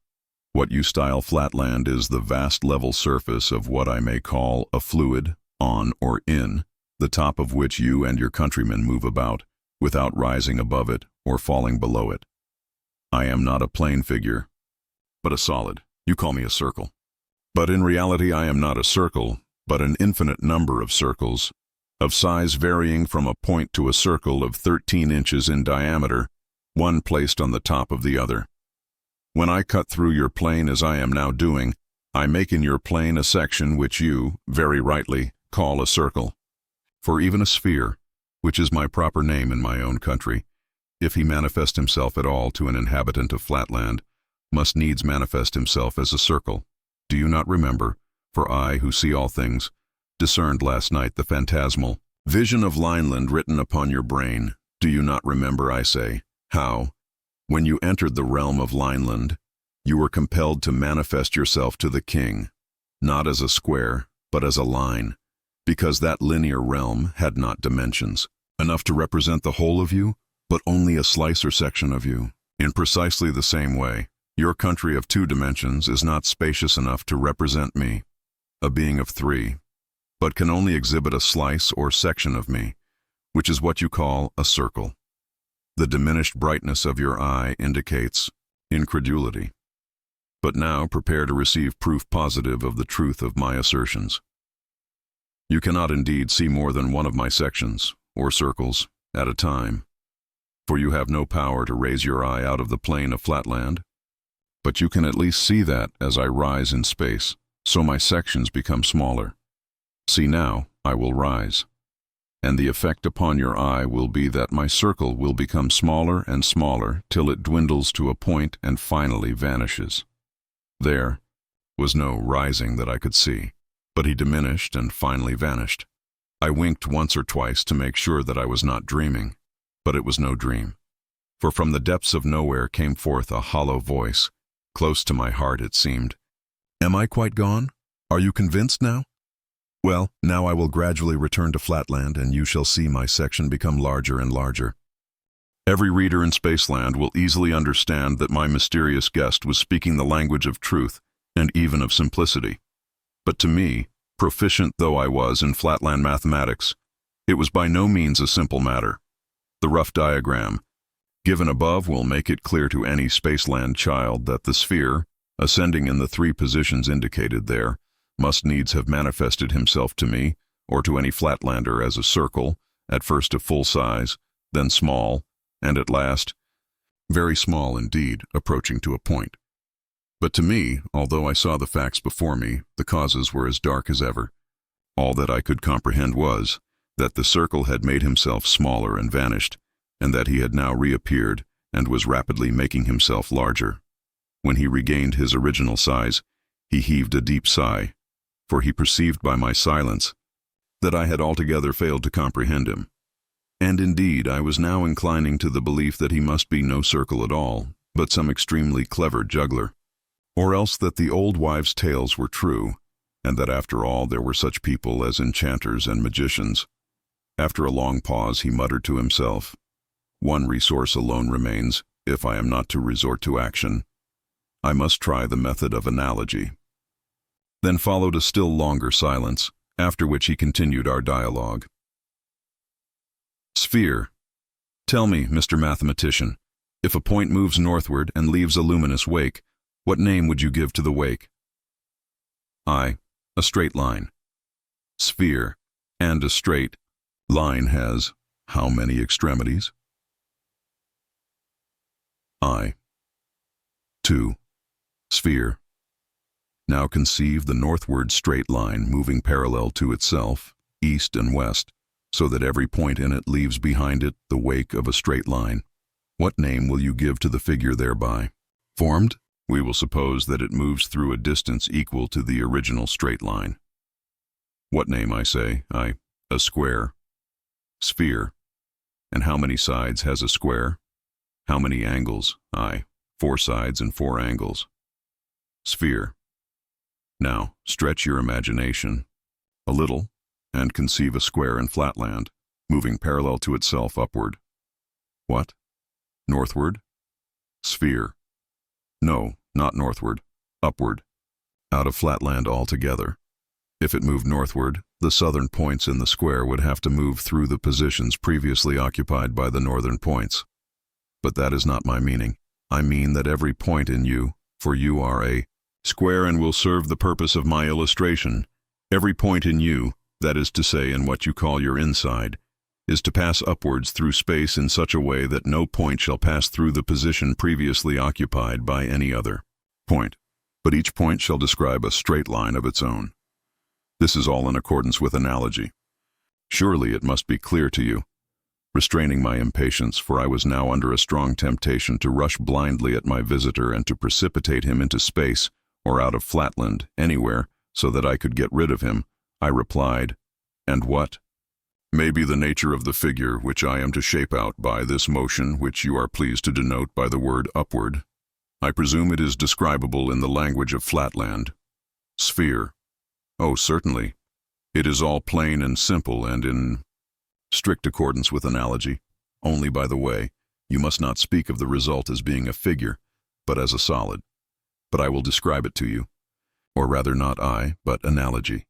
What you style Flatland is the vast level surface of what I may call a fluid, on or in, the top of which you and your countrymen move about, without rising above it or falling below it. I am not a plane figure, but a solid. You call me a circle. But in reality I am not a circle, but an infinite number of circles, of size varying from a point to a circle of 13 inches in diameter, one placed on the top of the other. When I cut through your plane as I am now doing, I make in your plane a section which you, very rightly, call a circle. For even a sphere, which is my proper name in my own country, if he manifest himself at all to an inhabitant of Flatland, must needs manifest himself as a circle. Do you not remember, for I, who see all things, discerned last night the phantasmal vision of Lineland written upon your brain? Do you not remember, I say, how, when you entered the realm of Lineland, you were compelled to manifest yourself to the king, not as a square, but as a line, because that linear realm had not dimensions enough to represent the whole of you, but only a slice or section of you. In precisely the same way, your country of 2 dimensions is not spacious enough to represent me, a being of 3, but can only exhibit a slice or section of me, which is what you call a circle. The diminished brightness of your eye indicates incredulity. But now prepare to receive proof positive of the truth of my assertions. You cannot indeed see more than one of my sections, or circles, at a time, for you have no power to raise your eye out of the plane of Flatland. But you can at least see that as I rise in space, so my sections become smaller. See now, I will rise, and the effect upon your eye will be that my circle will become smaller and smaller till it dwindles to a point and finally vanishes. There was no rising that I could see, but he diminished and finally vanished. I winked once or twice to make sure that I was not dreaming, but it was no dream, for from the depths of nowhere came forth a hollow voice, close to my heart it seemed. Am I quite gone? Are you convinced now? Well, now I will gradually return to Flatland, and you shall see my section become larger and larger. Every reader in Spaceland will easily understand that my mysterious guest was speaking the language of truth and even of simplicity. But to me, proficient though I was in Flatland mathematics, it was by no means a simple matter. The rough diagram given above will make it clear to any Spaceland child that the sphere, ascending in the three positions indicated there, must needs have manifested himself to me, or to any Flatlander, as a circle, at first a full size, then small, and at last, very small indeed, approaching to a point. But to me, although I saw the facts before me, the causes were as dark as ever. All that I could comprehend was that the circle had made himself smaller and vanished, and that he had now reappeared and was rapidly making himself larger. When he regained his original size, he heaved a deep sigh, for he perceived by my silence that I had altogether failed to comprehend him. And indeed, I was now inclining to the belief that he must be no circle at all, but some extremely clever juggler, or else that the old wives' tales were true, and that after all there were such people as enchanters and magicians. After a long pause, he muttered to himself, "One resource alone remains, if I am not to resort to action. I must try the method of analogy." Then followed a still longer silence, after which he continued our dialogue. Sphere. Tell me, Mr. Mathematician, if a point moves northward and leaves a luminous wake, what name would you give to the wake? I. A straight line. Sphere. And a straight line has how many extremities? I. 2. Sphere. Now conceive the northward straight line moving parallel to itself, east and west, so that every point in it leaves behind it the wake of a straight line. What name will you give to the figure thereby formed? We will suppose that it moves through a distance equal to the original straight line. What name, I say? A square. Sphere. And how many sides has a square? How many angles? 4 sides and 4 angles. Sphere. Now, stretch your imagination a little and conceive a square in Flatland, moving parallel to itself upward. What? Northward? Sphere. No, not northward, upward, out of Flatland altogether. If it moved northward, the southern points in the square would have to move through the positions previously occupied by the northern points. But that is not my meaning. I mean that every point in you, for you are a square and will serve the purpose of my illustration, every point in you, that is to say in what you call your inside, is to pass upwards through space in such a way that no point shall pass through the position previously occupied by any other point, but each point shall describe a straight line of its own. This is all in accordance with analogy. Surely it must be clear to you. Restraining my impatience, for I was now under a strong temptation to rush blindly at my visitor and to precipitate him into space, or out of Flatland, anywhere, so that I could get rid of him, I replied, "And what may be the nature of the figure which I am to shape out by this motion which you are pleased to denote by the word upward? I presume it is describable in the language of Flatland. Sphere. Oh, certainly. It is all plain and simple and in strict accordance with analogy. Only, by the way, you must not speak of the result as being a figure, but as a solid. But I will describe it to you. Or rather not I, but analogy.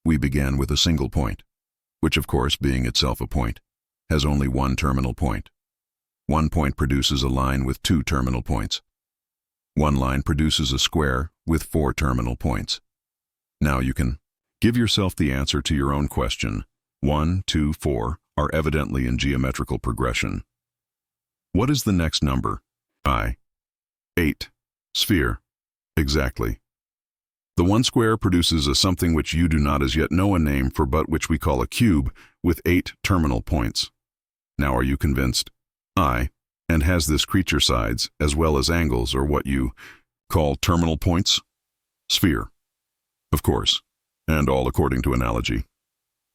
We began with a single point, which of course, being itself a point, has only one terminal point. One point produces a line with 2 terminal points. One line produces a square with 4 terminal points. Now you can give yourself the answer to your own question. 1, 2, 4 are evidently in geometrical progression. What is the next number? 8. Sphere. Exactly. The one square produces a something which you do not as yet know a name for, but which we call a cube, with 8 terminal points. Now are you convinced? And has this creature sides, as well as angles, or what you call terminal points? Sphere. Of course, and all according to analogy.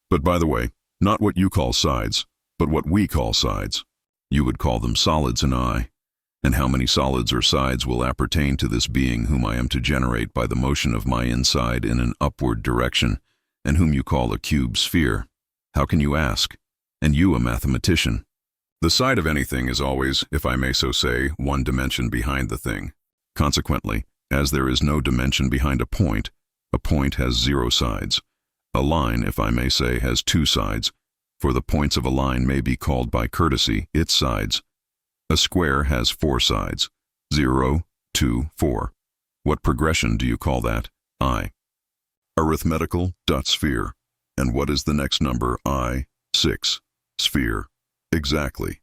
But by the way, not what you call sides, but what we call sides. You would call them solids in I. And how many solids or sides will appertain to this being whom I am to generate by the motion of my inside in an upward direction, and whom you call a cube sphere? How can you ask? And you a mathematician? The side of anything is always, if I may so say, one dimension behind the thing. Consequently, as there is no dimension behind a point has 0 sides. A line, if I may say, has 2 sides, for the points of a line may be called by courtesy its sides. A square has 4 sides, 0, 2, 4. What progression do you call that? I. Arithmetical, sphere. And what is the next number? I, 6. Sphere. Exactly.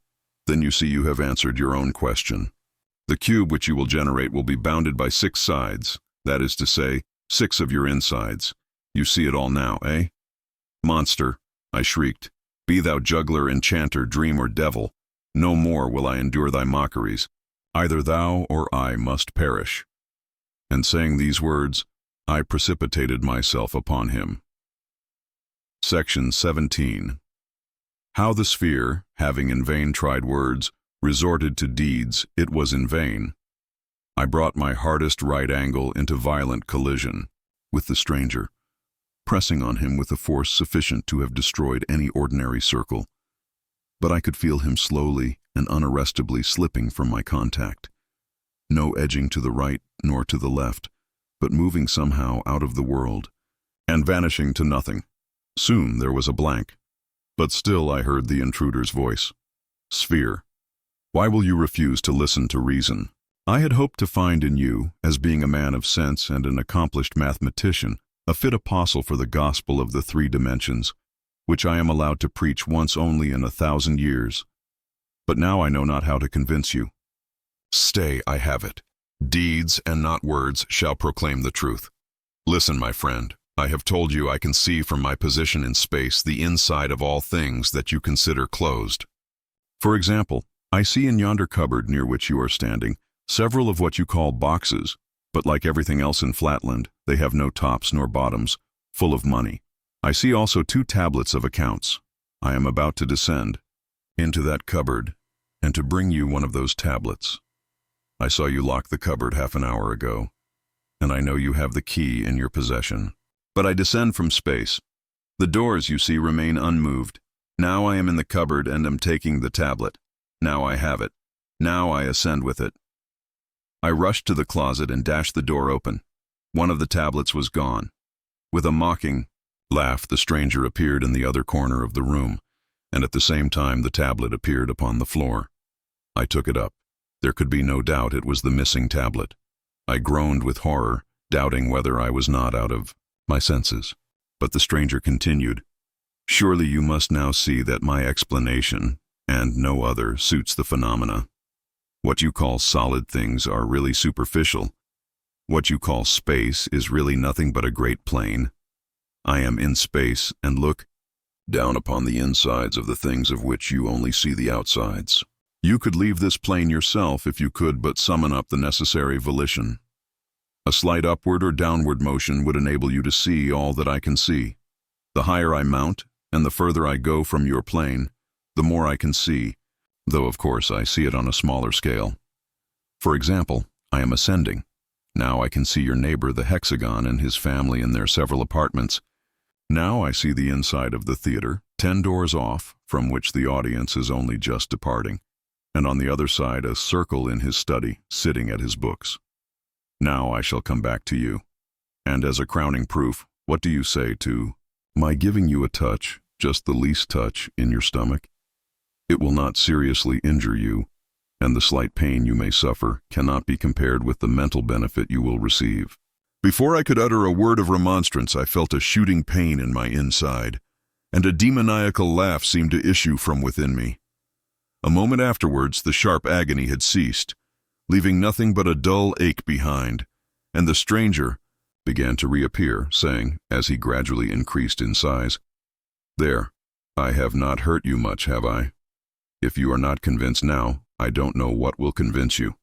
Then you see you have answered your own question. The cube which you will generate will be bounded by 6 sides, that is to say, 6 of your insides. You see it all now, eh? Monster, I shrieked, be thou juggler, enchanter, dream, or devil, no more will I endure thy mockeries. Either thou or I must perish. And saying these words, I precipitated myself upon him. Section 17. How the sphere, having in vain tried words, resorted to deeds, it was in vain. I brought my hardest right angle into violent collision with the stranger, pressing on him with a force sufficient to have destroyed any ordinary circle. But I could feel him slowly and unarrestably slipping from my contact. No edging to the right nor to the left, but moving somehow out of the world, and vanishing to nothing. Soon there was a blank, but still I heard the intruder's voice. Sphere, why will you refuse to listen to reason? I had hoped to find in you, as being a man of sense and an accomplished mathematician, a fit apostle for the gospel of the 3 dimensions, which I am allowed to preach once only in 1,000 years. But now I know not how to convince you. Stay, I have it. Deeds and not words shall proclaim the truth. Listen, my friend, I have told you I can see from my position in space the inside of all things that you consider closed. For example, I see in yonder cupboard near which you are standing several of what you call boxes, but like everything else in Flatland, they have no tops nor bottoms, full of money. I see also 2 tablets of accounts. I am about to descend into that cupboard and to bring you one of those tablets. I saw you lock the cupboard half an hour ago, and I know you have the key in your possession. But I descend from space. The doors, you see, remain unmoved. Now I am in the cupboard and am taking the tablet. Now I have it. Now I ascend with it. I rushed to the closet and dashed the door open. One of the tablets was gone. With a mocking laugh, the stranger appeared in the other corner of the room, and at the same time the tablet appeared upon the floor. I took it up. There could be no doubt it was the missing tablet. I groaned with horror, doubting whether I was not out of my senses. But the stranger continued, Surely you must now see that my explanation, and no other, suits the phenomena. What you call solid things are really superficial. What you call space is really nothing but a great plane. I am in space and look down upon the insides of the things of which you only see the outsides. You could leave this plane yourself if you could but summon up the necessary volition. A slight upward or downward motion would enable you to see all that I can see. The higher I mount, and the further I go from your plane, the more I can see, though of course I see it on a smaller scale. For example, I am ascending. Now I can see your neighbor the hexagon and his family in their several apartments. Now I see the inside of the theater, 10 doors off, from which the audience is only just departing, and on the other side a circle in his study, sitting at his books. Now I shall come back to you. And as a crowning proof, what do you say to my giving you a touch, just the least touch, in your stomach? It will not seriously injure you, and the slight pain you may suffer cannot be compared with the mental benefit you will receive. Before I could utter a word of remonstrance, I felt a shooting pain in my inside, and a demoniacal laugh seemed to issue from within me. A moment afterwards, the sharp agony had ceased, leaving nothing but a dull ache behind, and the stranger began to reappear, saying, as he gradually increased in size, There, I have not hurt you much, have I? If you are not convinced now, I don't know what will convince you.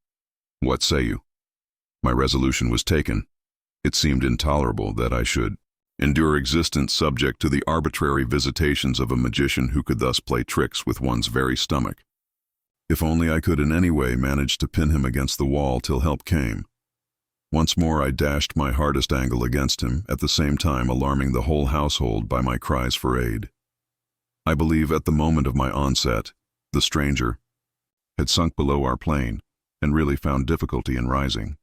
What say you? My resolution was taken. It seemed intolerable that I should endure existence subject to the arbitrary visitations of a magician who could thus play tricks with one's very stomach. If only I could in any way manage to pin him against the wall till help came. Once more I dashed my hardest angle against him, at the same time alarming the whole household by my cries for aid. I believe at the moment of my onset, The stranger had sunk below our plane and really found difficulty in rising.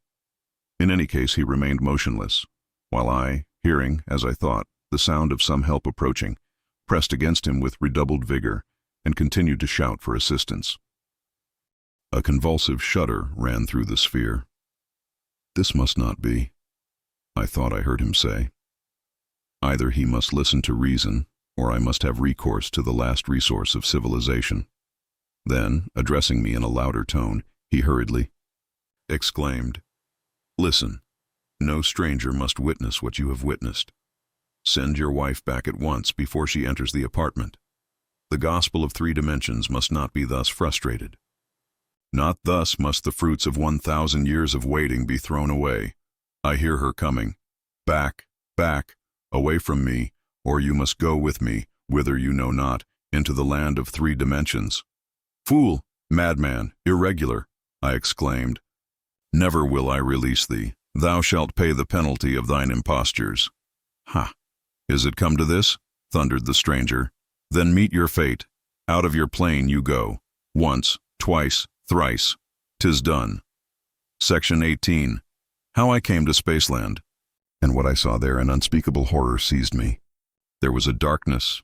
In any case, he remained motionless, while I, hearing, as I thought, the sound of some help approaching, pressed against him with redoubled vigor and continued to shout for assistance. A convulsive shudder ran through the sphere. "This must not be," I thought I heard him say. "Either he must listen to reason, or I must have recourse to the last resource of civilization." Then, addressing me in a louder tone, he hurriedly exclaimed, "Listen, no stranger must witness what you have witnessed. Send your wife back at once before she enters the apartment. The gospel of 3 dimensions must not be thus frustrated. Not thus must the fruits of 1,000 years of waiting be thrown away. I hear her coming. Back, back, away from me, or you must go with me, whither you know not, into the land of 3 dimensions. Fool, madman, irregular," I exclaimed. "Never will I release thee. Thou shalt pay the penalty of thine impostures." "Ha! Is it come to this?" thundered the stranger. "Then meet your fate. Out of your plane you go. Once, twice, thrice. 'Tis done." Section 18. How I came to Spaceland. And what I saw there, an unspeakable horror seized me. There was a darkness,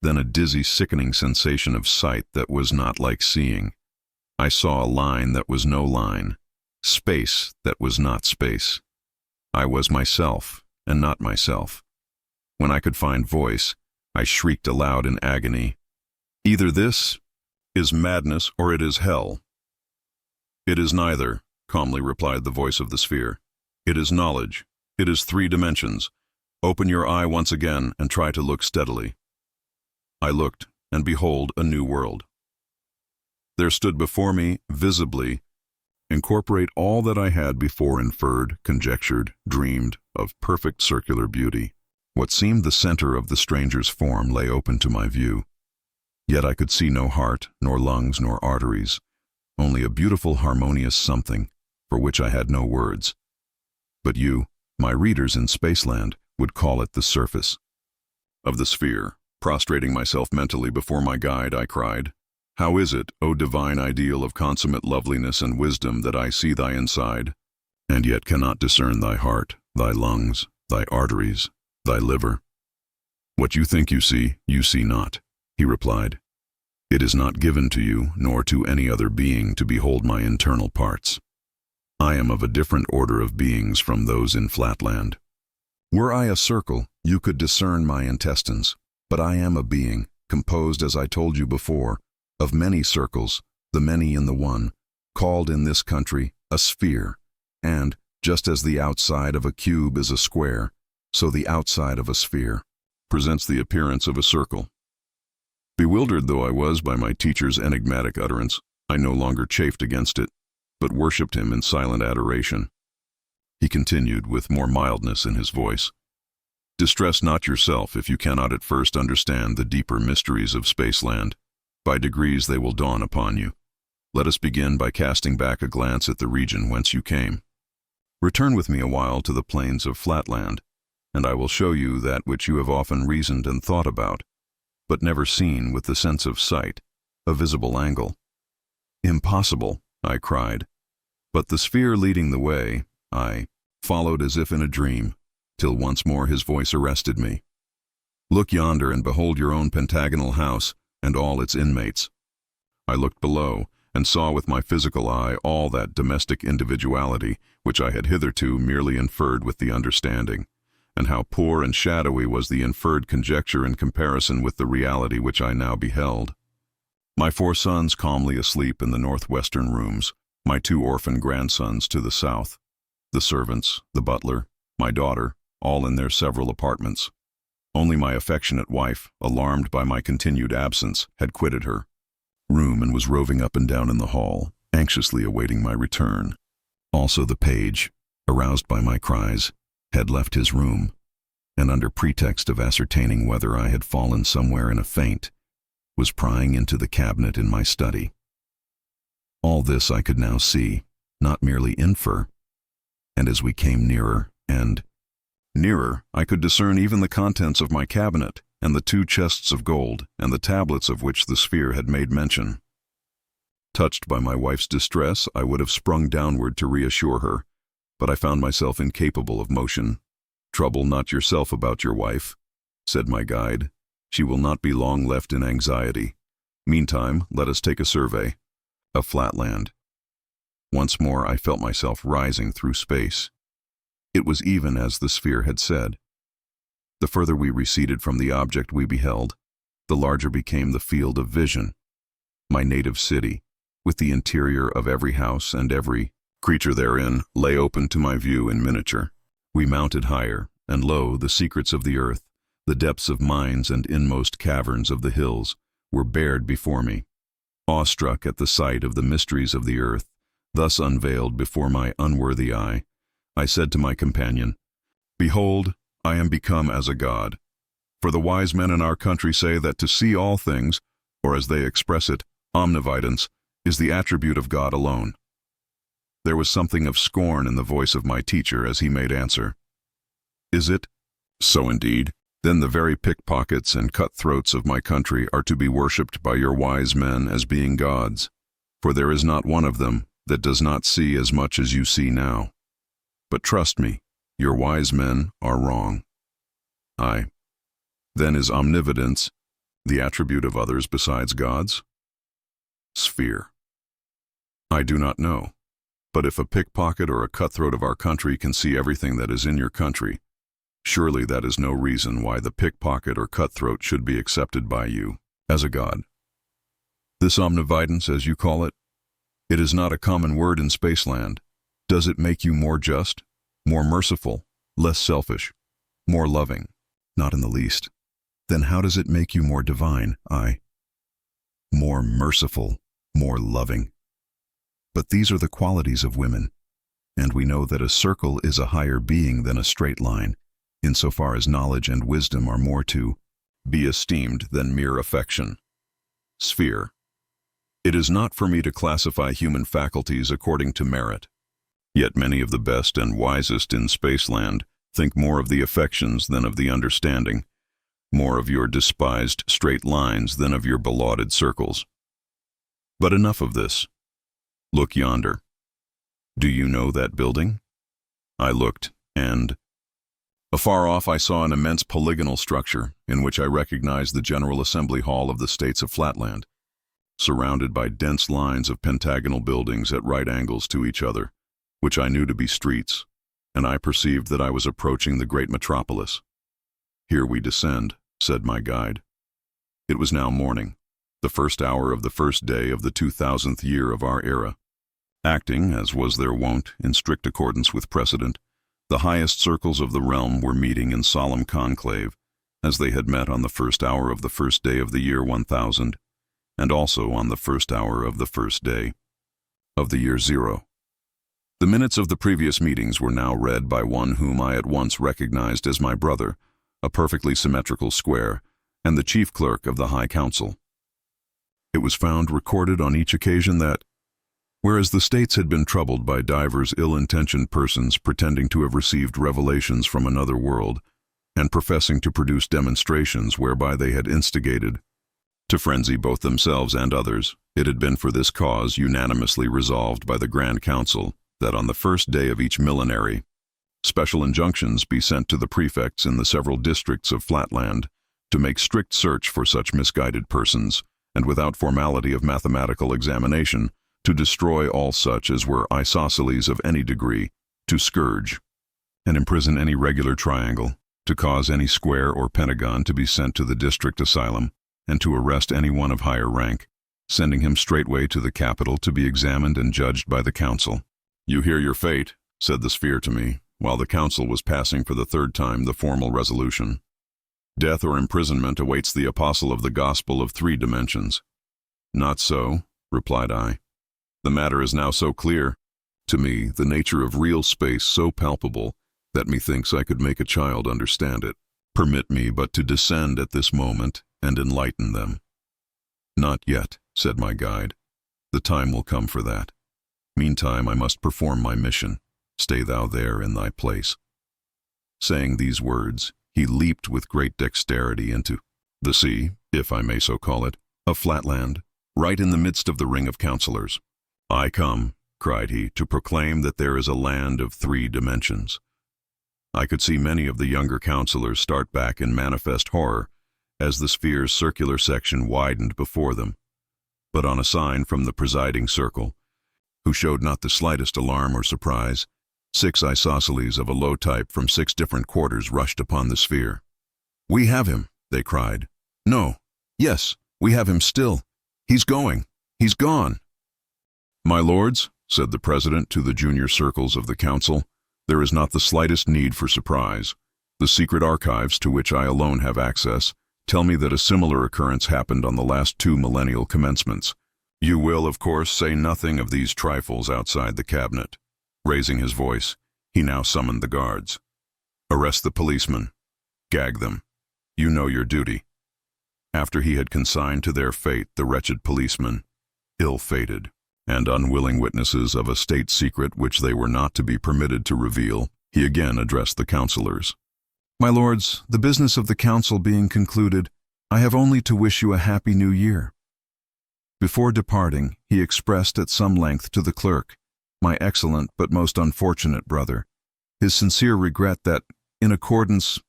then a dizzy, sickening sensation of sight that was not like seeing. I saw a line that was no line, space that was not space. I was myself, and not myself. When I could find voice, I shrieked aloud in agony. "Either this is madness or it is hell." "It is neither," calmly replied the voice of the sphere. "It is knowledge. It is 3 dimensions. Open your eye once again and try to look steadily." I looked, and behold, a new world. There stood before me, visibly, incorporate all that I had before inferred, conjectured, dreamed, of perfect circular beauty. What seemed the center of the stranger's form lay open to my view. Yet I could see no heart, nor lungs, nor arteries, only a beautiful harmonious something, for which I had no words. But you, my readers in Spaceland, would call it the surface of the sphere. Prostrating myself mentally before my guide, I cried, "How is it, O divine ideal of consummate loveliness and wisdom, that I see thy inside, and yet cannot discern thy heart, thy lungs, thy arteries, thy liver?" "What you think you see not," he replied. "It is not given to you, nor to any other being, to behold my internal parts. I am of a different order of beings from those in Flatland. Were I a circle, you could discern my intestines. But I am a being, composed, as I told you before, of many circles, the many in the one, called in this country a sphere, and, just as the outside of a cube is a square, so the outside of a sphere presents the appearance of a circle." Bewildered though I was by my teacher's enigmatic utterance, I no longer chafed against it, but worshipped him in silent adoration. He continued, with more mildness in his voice, "Distress not yourself if you cannot at first understand the deeper mysteries of Spaceland. By degrees they will dawn upon you. Let us begin by casting back a glance at the region whence you came. Return with me a while to the plains of Flatland, and I will show you that which you have often reasoned and thought about, but never seen with the sense of sight, a visible angle." "Impossible," I cried. But the sphere leading the way, I followed as if in a dream, till once more his voice arrested me. "Look yonder and behold your own pentagonal house and all its inmates." I looked below and saw with my physical eye all that domestic individuality which I had hitherto merely inferred with the understanding, and how poor and shadowy was the inferred conjecture in comparison with the reality which I now beheld. My 4 sons calmly asleep in the northwestern rooms, my 2 orphan grandsons to the south, the servants, the butler, my daughter, all in their several apartments. Only my affectionate wife, alarmed by my continued absence, had quitted her room and was roving up and down in the hall, anxiously awaiting my return. Also the page, aroused by my cries, had left his room, and under pretext of ascertaining whether I had fallen somewhere in a faint, was prying into the cabinet in my study. All this I could now see, not merely infer, and as we came nearer and nearer, I could discern even the contents of my cabinet, and the 2 chests of gold, and the tablets of which the sphere had made mention. Touched by my wife's distress, I would have sprung downward to reassure her, but I found myself incapable of motion. "Trouble not yourself about your wife," said my guide. "She will not be long left in anxiety. Meantime, let us take a survey of Flatland." Once more I felt myself rising through space. It was even as the sphere had said. The further we receded from the object we beheld, the larger became the field of vision. My native city, with the interior of every house and every creature therein, lay open to my view in miniature. We mounted higher, and lo, the secrets of the earth, the depths of mines and inmost caverns of the hills, were bared before me. Awestruck at the sight of the mysteries of the earth, thus unveiled before my unworthy eye, I said to my companion, "Behold, I am become as a god. For the wise men in our country say that to see all things, or as they express it, omnividence, is the attribute of God alone." There was something of scorn in the voice of my teacher as he made answer, "Is it? So indeed. Then the very pickpockets and cutthroats of my country are to be worshipped by your wise men as being gods, for there is not one of them that does not see as much as you see now. But trust me, your wise men are wrong." "Aye. Then is omnividence the attribute of others besides gods?" Sphere. "I do not know. But if a pickpocket or a cutthroat of our country can see everything that is in your country, surely that is no reason why the pickpocket or cutthroat should be accepted by you as a god. This omnividence, as you call it, it is not a common word in Spaceland. Does it make you more just, more merciful, less selfish, more loving? Not in the least. Then how does it make you more divine? More merciful, more loving. But these are the qualities of women, and we know that a circle is a higher being than a straight line, insofar as knowledge and wisdom are more to be esteemed than mere affection." Sphere. "It is not for me to classify human faculties according to merit. Yet many of the best and wisest in Spaceland think more of the affections than of the understanding, more of your despised straight lines than of your belauded circles. But enough of this. Look yonder. Do you know that building?" I looked, and afar off I saw an immense polygonal structure in which I recognized the General Assembly Hall of the States of Flatland, surrounded by dense lines of pentagonal buildings at right angles to each other, which I knew to be streets, and I perceived that I was approaching the great metropolis. "Here we descend," said my guide. It was now morning, the first hour of the first day of the 2000th year of our era. Acting, as was their wont, in strict accordance with precedent, the highest circles of the realm were meeting in solemn conclave, as they had met on the first hour of the first day of the year 1000, and also on the first hour of the first day of the year 0. The minutes of the previous meetings were now read by one whom I at once recognized as my brother, a perfectly symmetrical square, and the chief clerk of the High Council. It was found recorded on each occasion that, whereas the states had been troubled by divers ill-intentioned persons pretending to have received revelations from another world, and professing to produce demonstrations whereby they had instigated to frenzy both themselves and others, it had been for this cause unanimously resolved by the Grand Council that on the first day of each millenary, special injunctions be sent to the prefects in the several districts of Flatland to make strict search for such misguided persons, and without formality of mathematical examination, to destroy all such as were isosceles of any degree, to scourge and imprison any regular triangle, to cause any square or pentagon to be sent to the district asylum, and to arrest any one of higher rank, sending him straightway to the capital to be examined and judged by the council. "You hear your fate," said the sphere to me, while the council was passing for the third time the formal resolution. "Death or imprisonment awaits the apostle of the gospel of 3 dimensions." "Not so," replied I. "The matter is now so clear, to me, the nature of real space so palpable, that methinks I could make a child understand it. Permit me but to descend at this moment and enlighten them." "Not yet," said my guide. "The time will come for that. Meantime I must perform my mission. Stay thou there in thy place." Saying these words, he leaped with great dexterity into the sea, if I may so call it, of Flatland, right in the midst of the ring of counselors. "I come," cried he, "to proclaim that there is a land of 3 dimensions." I could see many of the younger counselors start back in manifest horror as the sphere's circular section widened before them. But on a sign from the presiding circle, who showed not the slightest alarm or surprise, 6 isosceles of a low type from 6 different quarters rushed upon the sphere. "We have him," they cried. "No, yes, we have him still. He's going. He's gone." "My lords," said the president to the junior circles of the council, "there is not the slightest need for surprise. The secret archives, to which I alone have access, tell me that a similar occurrence happened on the last 2 millennial commencements. You will, of course, say nothing of these trifles outside the cabinet." Raising his voice, he now summoned the guards. "Arrest the policemen. Gag them. You know your duty." After he had consigned to their fate the wretched policemen, ill-fated, and unwilling witnesses of a state secret which they were not to be permitted to reveal, he again addressed the councilors. "My lords, the business of the council being concluded, I have only to wish you a happy new year." Before departing, he expressed at some length to the clerk, my excellent but most unfortunate brother, his sincere regret that, in accordance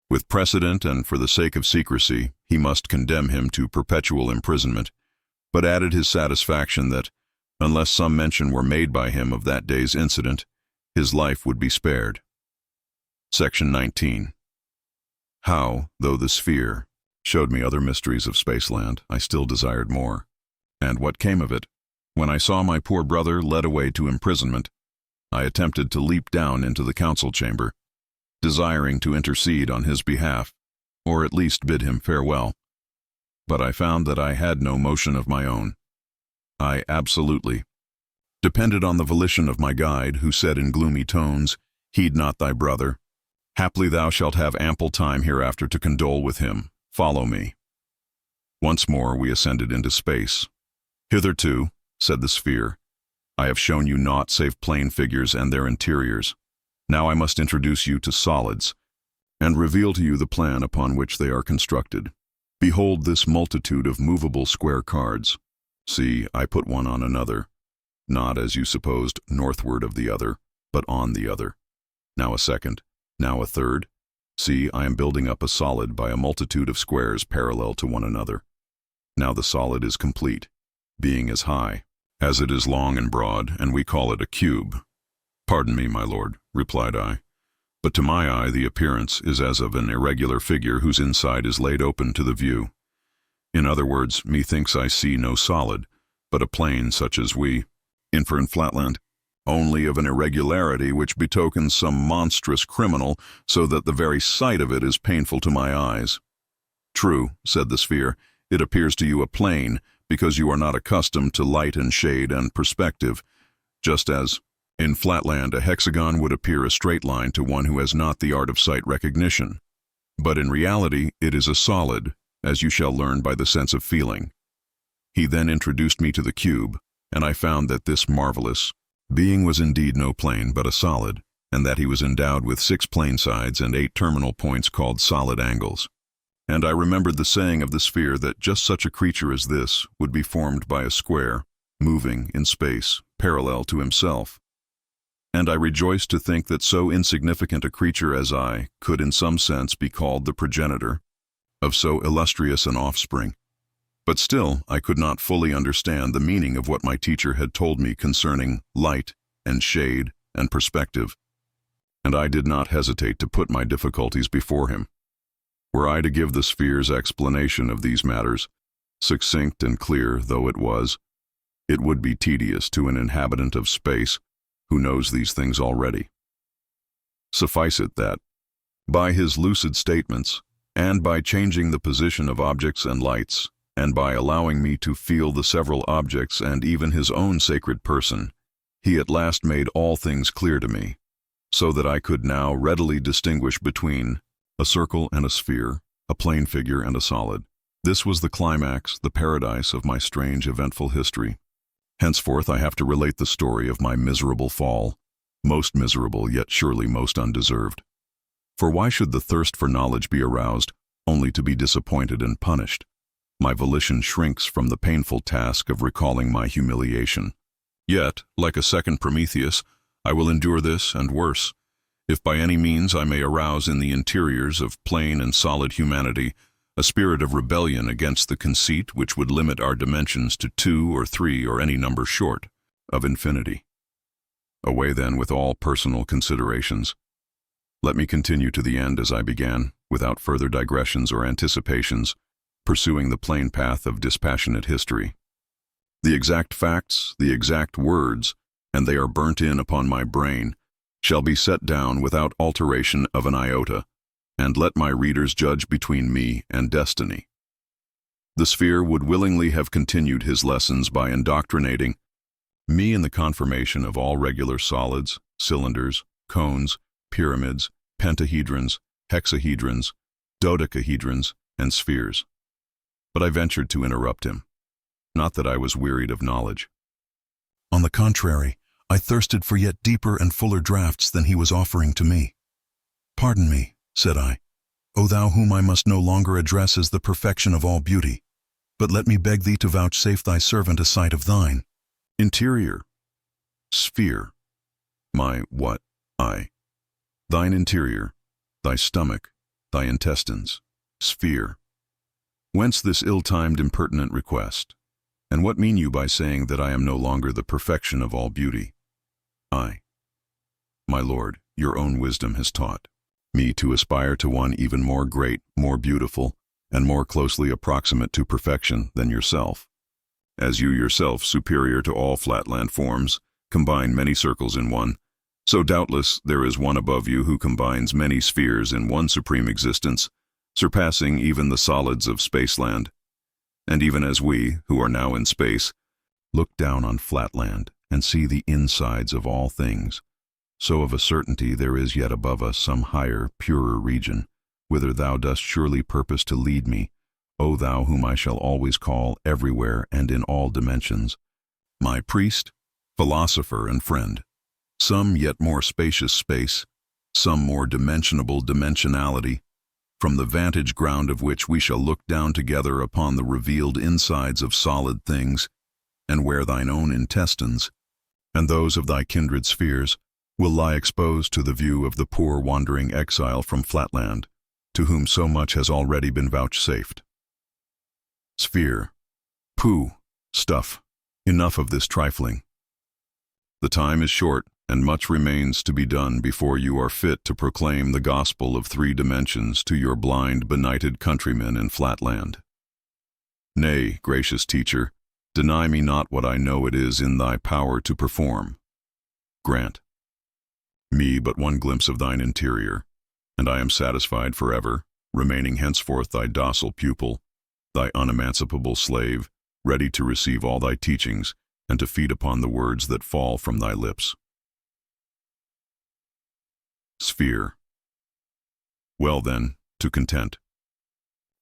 with precedent and for the sake of secrecy, he must condemn him to perpetual imprisonment, but added his satisfaction that, unless some mention were made by him of that day's incident, his life would be spared. Section 19. How, though the sphere showed me other mysteries of Spaceland, I still desired more. And what came of it? When I saw my poor brother led away to imprisonment, I attempted to leap down into the council chamber, desiring to intercede on his behalf, or at least bid him farewell. But I found that I had no motion of my own. I absolutely depended on the volition of my guide, who said in gloomy tones, "Heed not thy brother. Haply thou shalt have ample time hereafter to condole with him. Follow me." Once more we ascended into space. "Hitherto," said the sphere, "I have shown you naught save plane figures and their interiors. Now I must introduce you to solids, and reveal to you the plan upon which they are constructed. Behold this multitude of movable square cards. See, I put one on another, not as you supposed northward of the other, but on the other. Now a second, now a third. See, I am building up a solid by a multitude of squares parallel to one another. Now the solid is complete, being as high as it is long and broad, and we call it a cube." "Pardon me, my lord," replied I, "but to my eye the appearance is as of an irregular figure whose inside is laid open to the view. In other words, methinks I see no solid, but a plane such as we infer in Flatland, only of an irregularity which betokens some monstrous criminal, so that the very sight of it is painful to my eyes." "True," said the sphere, "it appears to you a plane, because you are not accustomed to light and shade and perspective, just as in Flatland a hexagon would appear a straight line to one who has not the art of sight recognition. But in reality it is a solid, as you shall learn by the sense of feeling." He then introduced me to the cube, and I found that this marvelous being was indeed no plane but a solid, and that he was endowed with 6 plane sides and 8 terminal points called solid angles. And I remembered the saying of the sphere that just such a creature as this would be formed by a square, moving in space, parallel to himself. And I rejoiced to think that so insignificant a creature as I could in some sense be called the progenitor of so illustrious an offspring. But still I could not fully understand the meaning of what my teacher had told me concerning light and shade and perspective, and I did not hesitate to put my difficulties before him. Were I to give the sphere's explanation of these matters, succinct and clear though it was, it would be tedious to an inhabitant of space who knows these things already. Suffice it that, by his lucid statements, and by changing the position of objects and lights, and by allowing me to feel the several objects and even his own sacred person, he at last made all things clear to me, so that I could now readily distinguish between a circle and a sphere, a plane figure and a solid. This was the climax, the paradise of my strange, eventful history. Henceforth I have to relate the story of my miserable fall, most miserable yet surely most undeserved. For why should the thirst for knowledge be aroused, only to be disappointed and punished? My volition shrinks from the painful task of recalling my humiliation. Yet, like a second Prometheus, I will endure this and worse, if by any means I may arouse in the interiors of plain and solid humanity a spirit of rebellion against the conceit which would limit our dimensions to 2 or 3 or any number short of infinity. Away then with all personal considerations. Let me continue to the end as I began, without further digressions or anticipations, pursuing the plain path of dispassionate history. The exact facts, the exact words, and they are burnt in upon my brain, shall be set down without alteration of an iota, and let my readers judge between me and destiny. The sphere would willingly have continued his lessons by indoctrinating me in the conformation of all regular solids, cylinders, cones, pyramids, pentahedrons, hexahedrons, dodecahedrons, and spheres. But I ventured to interrupt him. Not that I was wearied of knowledge. On the contrary, I thirsted for yet deeper and fuller draughts than he was offering to me. "Pardon me," said I, "O thou whom I must no longer address as the perfection of all beauty, but let me beg thee to vouchsafe thy servant a sight of thine interior, sphere, my what, thine interior, thy stomach, thy intestines, sphere. Whence this ill-timed impertinent request? And what mean you by saying that I am no longer the perfection of all beauty? My lord, your own wisdom has taught me to aspire to one even more great, more beautiful, and more closely approximate to perfection than yourself. As you yourself, superior to all flatland forms, combine many circles in one, so doubtless there is one above you who combines many spheres in one supreme existence, surpassing even the solids of Spaceland. And even as we, who are now in space, look down on Flatland and see the insides of all things, so of a certainty there is yet above us some higher, purer region, whither thou dost surely purpose to lead me, O thou whom I shall always call everywhere and in all dimensions, my priest, philosopher, and friend. Some yet more spacious space, some more dimensionable dimensionality, from the vantage ground of which we shall look down together upon the revealed insides of solid things, and where thine own intestines, and those of thy kindred spheres, will lie exposed to the view of the poor wandering exile from Flatland, to whom so much has already been vouchsafed. Sphere. Pooh, stuff. Enough of this trifling. The time is short, and much remains to be done before you are fit to proclaim the gospel of 3 dimensions to your blind, benighted countrymen in Flatland. Nay, gracious teacher, deny me not what I know it is in thy power to perform. Grant me but one glimpse of thine interior, and I am satisfied forever, remaining henceforth thy docile pupil, thy unemancipable slave, ready to receive all thy teachings and to feed upon the words that fall from thy lips. Sphere. Well then, to content.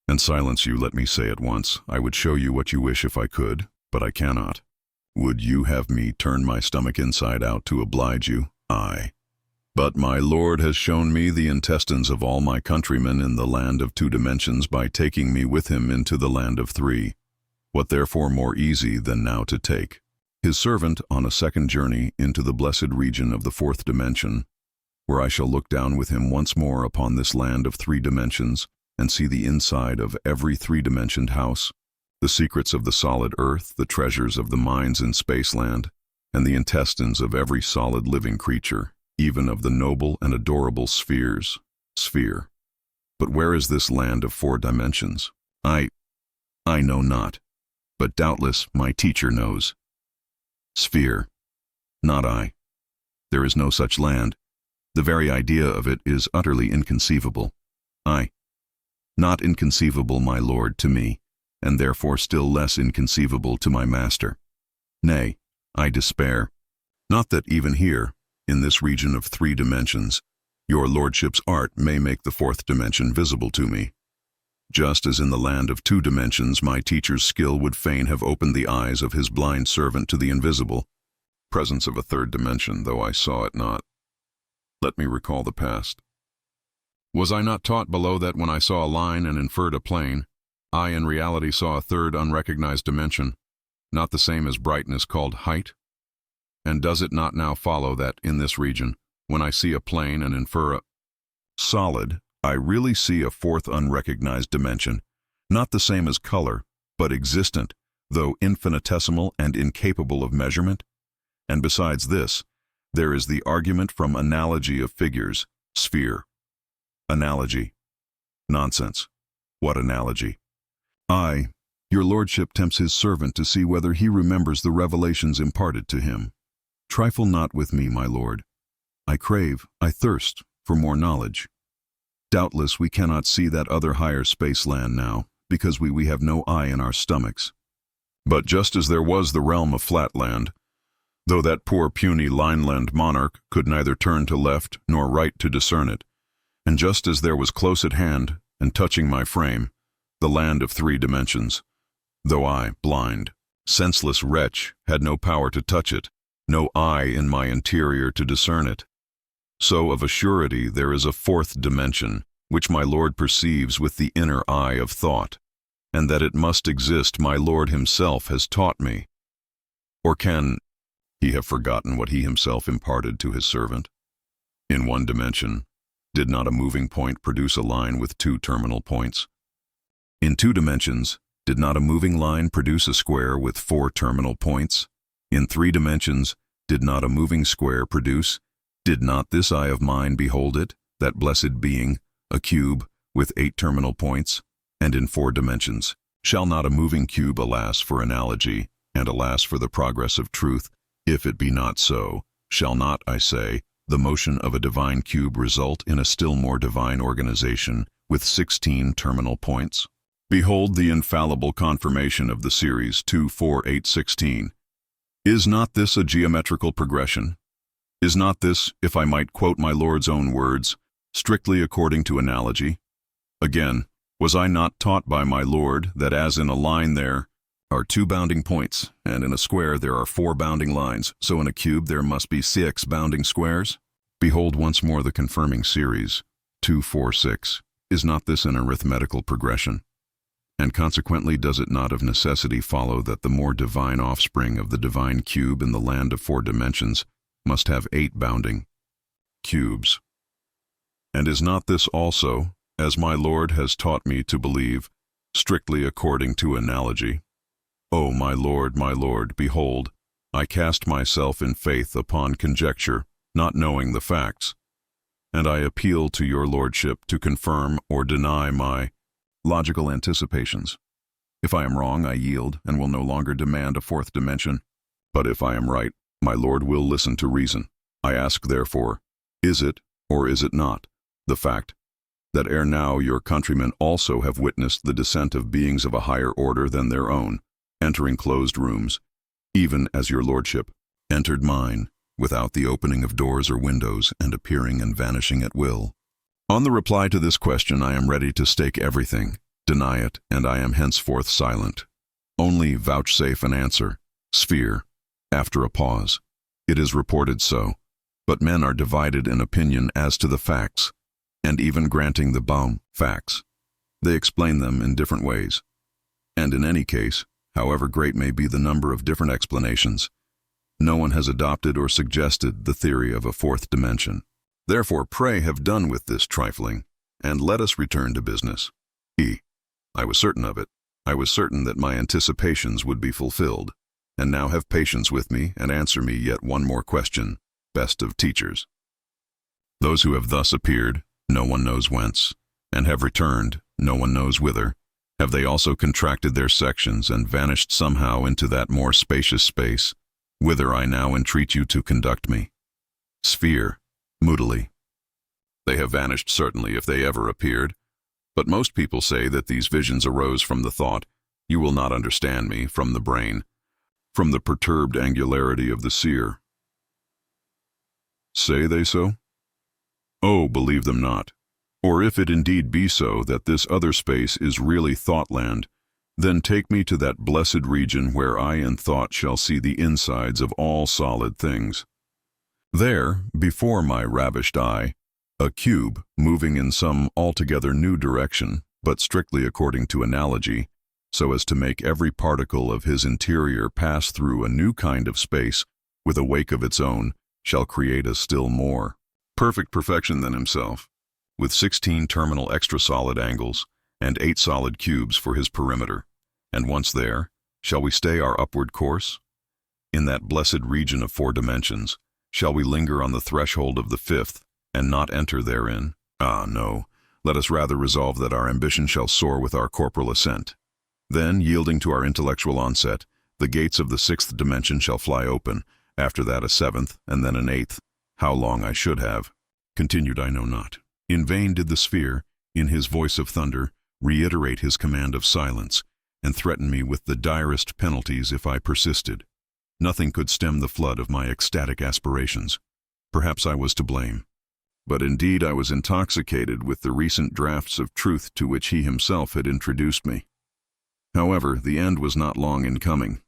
And silence you, let me say at once, I would show you what you wish if I could, but I cannot. Would you have me turn my stomach inside out to oblige you? Aye. But my Lord has shown me the intestines of all my countrymen in the land of 2 dimensions by taking me with him into the land of 3. What therefore more easy than now to take his servant on a second journey into the blessed region of the 4th dimension, where I shall look down with him once more upon this land of 3 dimensions and see the inside of every 3-dimensioned house, the secrets of the solid earth, the treasures of the mines in Spaceland, and the intestines of every solid living creature, even of the noble and adorable spheres. Sphere. But where is this land of 4 dimensions? I know not, but doubtless my teacher knows. Sphere. Not I. There is no such land. The very idea of it is utterly inconceivable. Not inconceivable, my lord, to me, and therefore still less inconceivable to my master. Nay, I despair. Not that even here, in this region of 3 dimensions, your lordship's art may make the 4th dimension visible to me. Just as in the land of 2 dimensions my teacher's skill would fain have opened the eyes of his blind servant to the invisible presence of a 3rd dimension, though I saw it not. Let me recall the past. Was I not taught below that when I saw a line and inferred a plane, I in reality saw a third unrecognized dimension, not the same as brightness, called height? And does it not now follow that in this region, when I see a plane and infer a solid, I really see a fourth unrecognized dimension, not the same as color, but existent, though infinitesimal and incapable of measurement? And besides this, there is the argument from analogy of figures, sphere. Analogy. Nonsense. What analogy? Your lordship tempts his servant to see whether he remembers the revelations imparted to him. Trifle not with me, my lord. I thirst for more knowledge. Doubtless we cannot see that other higher Spaceland now, because we have no eye in our stomachs. But just as there was the realm of Flatland, though that poor puny lineland monarch could neither turn to left nor right to discern it, and just as there was close at hand, and touching my frame, the land of 3 dimensions, though I, blind, senseless wretch, had no power to touch it, no eye in my interior to discern it, so of a surety there is a 4th dimension, which my Lord perceives with the inner eye of thought, and that it must exist my Lord himself has taught me. Or can he have forgotten what he himself imparted to his servant? In 1 dimension, did not a moving point produce a line with 2 terminal points? In 2 dimensions, did not a moving line produce a square with 4 terminal points? In 3 dimensions, did not a moving square produce? Did not this eye of mine behold it, that blessed being, a cube with 8 terminal points? And in 4 dimensions, shall not a moving cube, alas for analogy, and alas for the progress of truth, if it be not so, shall not, I say, the motion of a divine cube result in a still more divine organization with 16 terminal points? Behold the infallible confirmation of the series 2, 4, 8, 16. Is not this a geometrical progression? Is not this, if I might quote my Lord's own words, strictly according to analogy? Again, was I not taught by my Lord that as in a line there are 2 bounding points, and in a square there are 4 bounding lines, so in a cube there must be 6 bounding squares? Behold once more the confirming series 2, 4, 6. Is not this an arithmetical progression? And consequently does it not of necessity follow that the more divine offspring of the divine cube in the land of 4 dimensions must have 8 bounding cubes? And is not this also, as my Lord has taught me to believe, strictly according to analogy? O my Lord, behold, I cast myself in faith upon conjecture, not knowing the facts, and I appeal to your lordship to confirm or deny my logical anticipations. If I am wrong, I yield and will no longer demand a 4th dimension. But if I am right, my Lord will listen to reason. I ask therefore, is it, or is it not, the fact that ere now your countrymen also have witnessed the descent of beings of a higher order than their own, entering closed rooms, even as your lordship entered mine, without the opening of doors or windows, and appearing and vanishing at will? On the reply to this question I am ready to stake everything, deny it, and I am henceforth silent. Only vouchsafe an answer, sphere. After a pause, it is reported so, but men are divided in opinion as to the facts, and even granting the facts, they explain them in different ways. And in any case, however great may be the number of different explanations, no one has adopted or suggested the theory of a 4th dimension. Therefore, pray have done with this trifling, and let us return to business. I was certain of it. I was certain that my anticipations would be fulfilled. And now have patience with me and answer me yet one more question, best of teachers. Those who have thus appeared, no one knows whence, and have returned, no one knows whither, have they also contracted their sections and vanished somehow into that more spacious space, whither I now entreat you to conduct me? Sphere. Moodily. They have vanished certainly if they ever appeared, but most people say that these visions arose from the thought, you will not understand me, from the brain, from the perturbed angularity of the seer. Say they so? Oh, believe them not. Or if it indeed be so that this other space is really Thoughtland, then take me to that blessed region where I in thought shall see the insides of all solid things. There, before my ravished eye, a cube, moving in some altogether new direction, but strictly according to analogy, so as to make every particle of his interior pass through a new kind of space with a wake of its own, shall create a still more perfect perfection than himself, with 16 terminal extra-solid angles and 8 solid cubes for his perimeter. And once there, shall we stay our upward course? In that blessed region of 4 dimensions, shall we linger on the threshold of the 5th, and not enter therein? Ah, no. Let us rather resolve that our ambition shall soar with our corporal ascent. Then, yielding to our intellectual onset, the gates of the 6th dimension shall fly open, after that a 7th, and then an 8th. How long I should have continued I know not. In vain did the sphere, in his voice of thunder, reiterate his command of silence, and threaten me with the direst penalties if I persisted. Nothing could stem the flood of my ecstatic aspirations. Perhaps I was to blame. But indeed I was intoxicated with the recent draughts of truth to which he himself had introduced me. However, the end was not long in coming.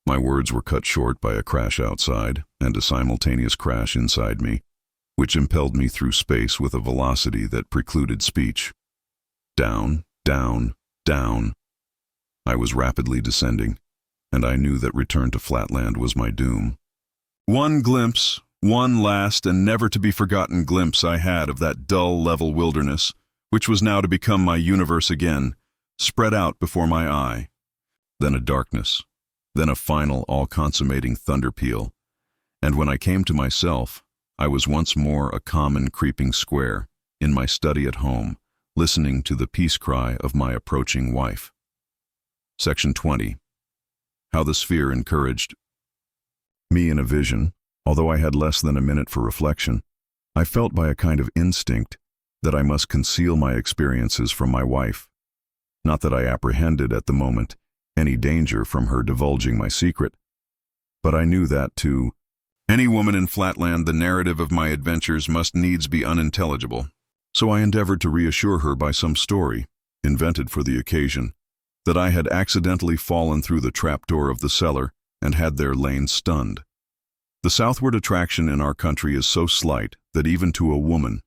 My words were cut short by a crash outside and a simultaneous crash inside me, which impelled me through space with a velocity that precluded speech. Down, down, down. I was rapidly descending, and I knew that return to Flatland was my doom. One glimpse, one last and never-to-be-forgotten glimpse I had of that dull, level wilderness, which was now to become my universe again, spread out before my eye. Then a darkness, then a final, all-consummating thunder peal, and when I came to myself, I was once more a common creeping square, in my study at home, listening to the peace cry of my approaching wife. Section 20. How the sphere encouraged me in a vision. Although I had less than a minute for reflection, I felt by a kind of instinct that I must conceal my experiences from my wife. Not that I apprehended at the moment any danger from her divulging my secret, but I knew that to any woman in Flatland the narrative of my adventures must needs be unintelligible. So I endeavored to reassure her by some story, invented for the occasion, that I had accidentally fallen through the trapdoor of the cellar and had there lain stunned. The southward attraction in our country is so slight that even to a woman,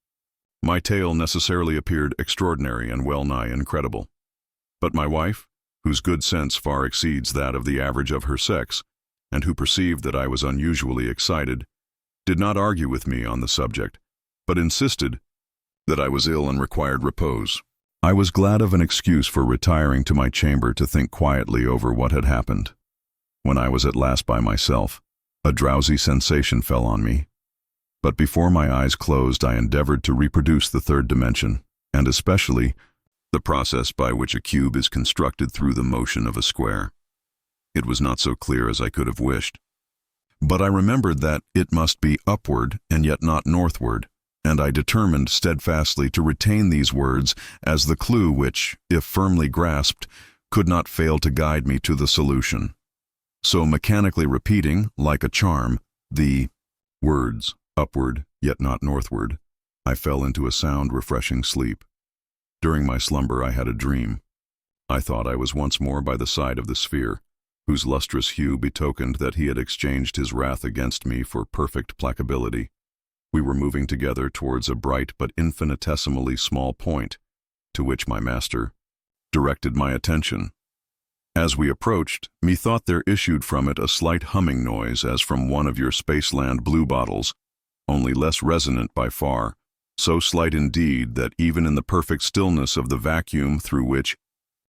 my tale necessarily appeared extraordinary and well-nigh incredible. But my wife, whose good sense far exceeds that of the average of her sex, and who perceived that I was unusually excited, did not argue with me on the subject, but insisted that I was ill and required repose. I was glad of an excuse for retiring to my chamber to think quietly over what had happened. When I was at last by myself, a drowsy sensation fell on me. But before my eyes closed, I endeavored to reproduce the 3rd dimension, and especially the process by which a cube is constructed through the motion of a square. It was not so clear as I could have wished. But I remembered that it must be upward and yet not northward, and I determined steadfastly to retain these words as the clue which, if firmly grasped, could not fail to guide me to the solution. So mechanically repeating, like a charm, the words, upward yet not northward, I fell into a sound, refreshing sleep. During my slumber I had a dream. I thought I was once more by the side of the sphere, whose lustrous hue betokened that he had exchanged his wrath against me for perfect placability. We were moving together towards a bright but infinitesimally small point, to which my master directed my attention. As we approached, methought there issued from it a slight humming noise as from one of your Spaceland blue bottles, only less resonant by far, so slight indeed that even in the perfect stillness of the vacuum through which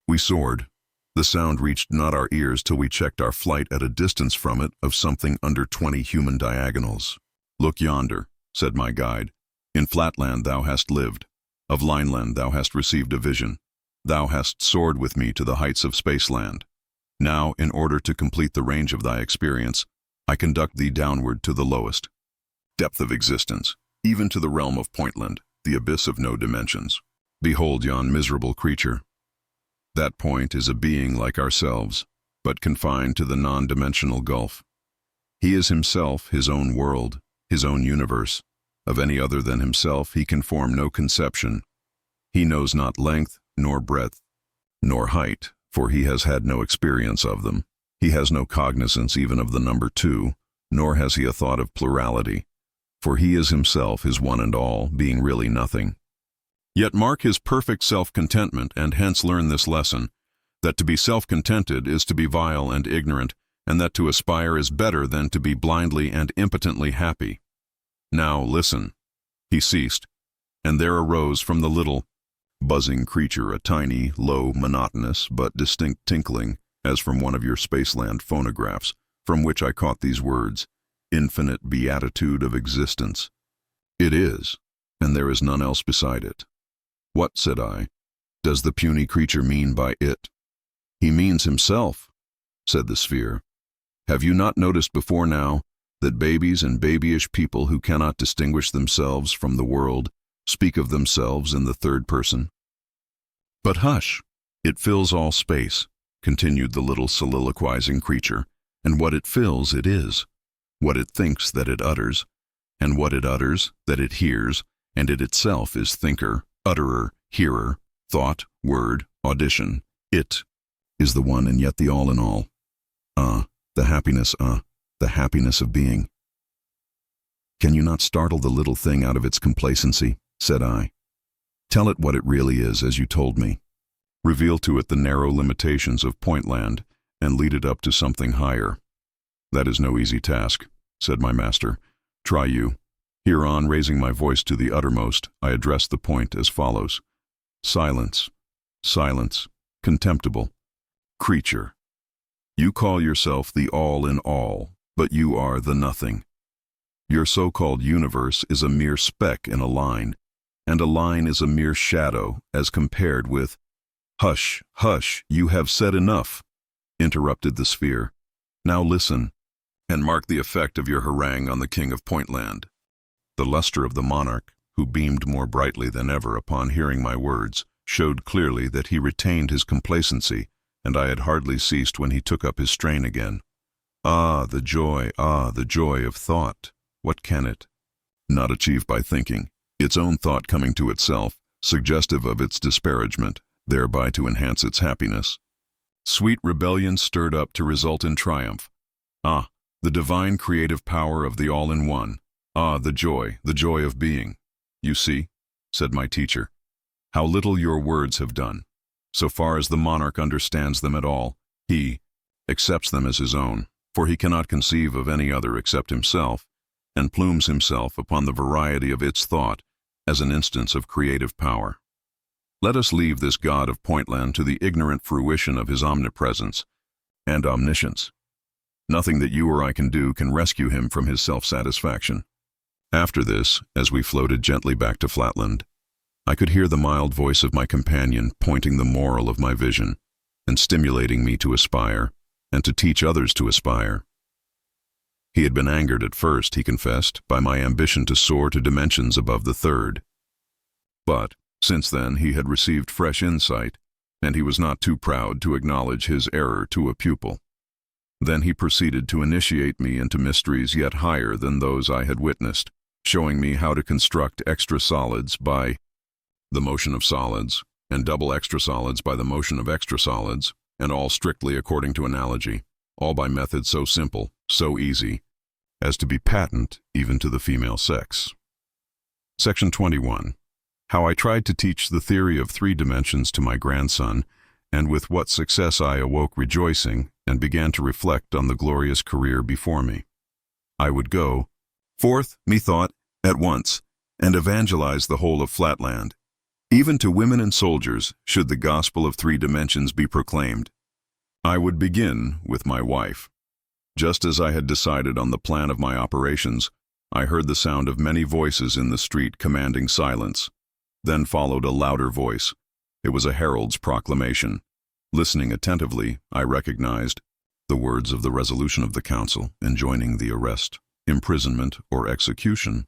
we soared, the sound reached not our ears till we checked our flight at a distance from it of something under 20 human diagonals. Look yonder, said my guide. In Flatland thou hast lived. Of Lineland thou hast received a vision. Thou hast soared with me to the heights of Spaceland. Now, in order to complete the range of thy experience, I conduct thee downward to the lowest depth of existence, even to the realm of Pointland, the abyss of no dimensions. Behold yon miserable creature. That point is a being like ourselves, but confined to the non-dimensional gulf. He is himself his own world, his own universe. Of any other than himself he can form no conception. He knows not length, nor breadth, nor height, for he has had no experience of them. He has no cognizance even of the number 2, nor has he a thought of plurality, for he is himself his one and all, being really nothing. Yet mark his perfect self-contentment, and hence learn this lesson, that to be self-contented is to be vile and ignorant, and that to aspire is better than to be blindly and impotently happy. Now listen." He ceased, and there arose from the little, buzzing creature a tiny, low, monotonous, but distinct tinkling, as from one of your Spaceland phonographs, from which I caught these words, "Infinite beatitude of existence. It is, and there is none else beside it." "What," said I, "does the puny creature mean by it?" "He means himself," said the sphere. "Have you not noticed before now that babies and babyish people who cannot distinguish themselves from the world speak of themselves in the third person?" "But hush, it fills all space," continued the little soliloquizing creature, "and what it fills it is, what it thinks that it utters, and what it utters that it hears, and it itself is thinker, utterer, hearer, thought, word, audition. It is the one and yet the all in all. The happiness of being." "Can you not startle the little thing out of its complacency?" said I. "Tell it what it really is, as you told me. Reveal to it the narrow limitations of Pointland, and lead it up to something higher." "That is no easy task," said my master. "Try you." Hereon, raising my voice to the uttermost, I addressed the point as follows. "Silence, silence, contemptible creature. You call yourself the all in all, but you are the nothing. Your so-called universe is a mere speck in a line, and a line is a mere shadow as compared with—" "Hush, hush, you have said enough," interrupted the sphere. "Now listen, and mark the effect of your harangue on the king of Pointland." The luster of the monarch, who beamed more brightly than ever upon hearing my words, showed clearly that he retained his complacency, and I had hardly ceased when he took up his strain again. The joy of thought! What can it not achieve by thinking, its own thought coming to itself, suggestive of its disparagement, thereby to enhance its happiness? Sweet rebellion stirred up to result in triumph. The divine creative power of the all-in-one. The joy of being. "You see," said my teacher, "how little your words have done. So far as the monarch understands them at all, he accepts them as his own, for he cannot conceive of any other except himself, and plumes himself upon the variety of its thought as an instance of creative power. Let us leave this god of Pointland to the ignorant fruition of his omnipresence and omniscience. Nothing that you or I can do can rescue him from his self-satisfaction." After this, as we floated gently back to Flatland, I could hear the mild voice of my companion pointing the moral of my vision, and stimulating me to aspire, and to teach others to aspire. He had been angered at first, he confessed, by my ambition to soar to dimensions above the third. But, since then, he had received fresh insight, and he was not too proud to acknowledge his error to a pupil. Then he proceeded to initiate me into mysteries yet higher than those I had witnessed, showing me how to construct extra solids by the motion of solids, and double extra solids by the motion of extra solids, and all strictly according to analogy, all by methods so simple, so easy, as to be patent even to the female sex. Section 21. How I tried to teach the theory of 3 dimensions to my grandson, and with what success I awoke rejoicing, and began to reflect on the glorious career before me. I would go forth, methought, at once, and evangelize the whole of Flatland. Even to women and soldiers should the gospel of 3 dimensions be proclaimed. I would begin with my wife. Just as I had decided on the plan of my operations, I heard the sound of many voices in the street commanding silence. Then followed a louder voice. It was a herald's proclamation. Listening attentively, I recognized the words of the resolution of the council enjoining the arrest, imprisonment, or execution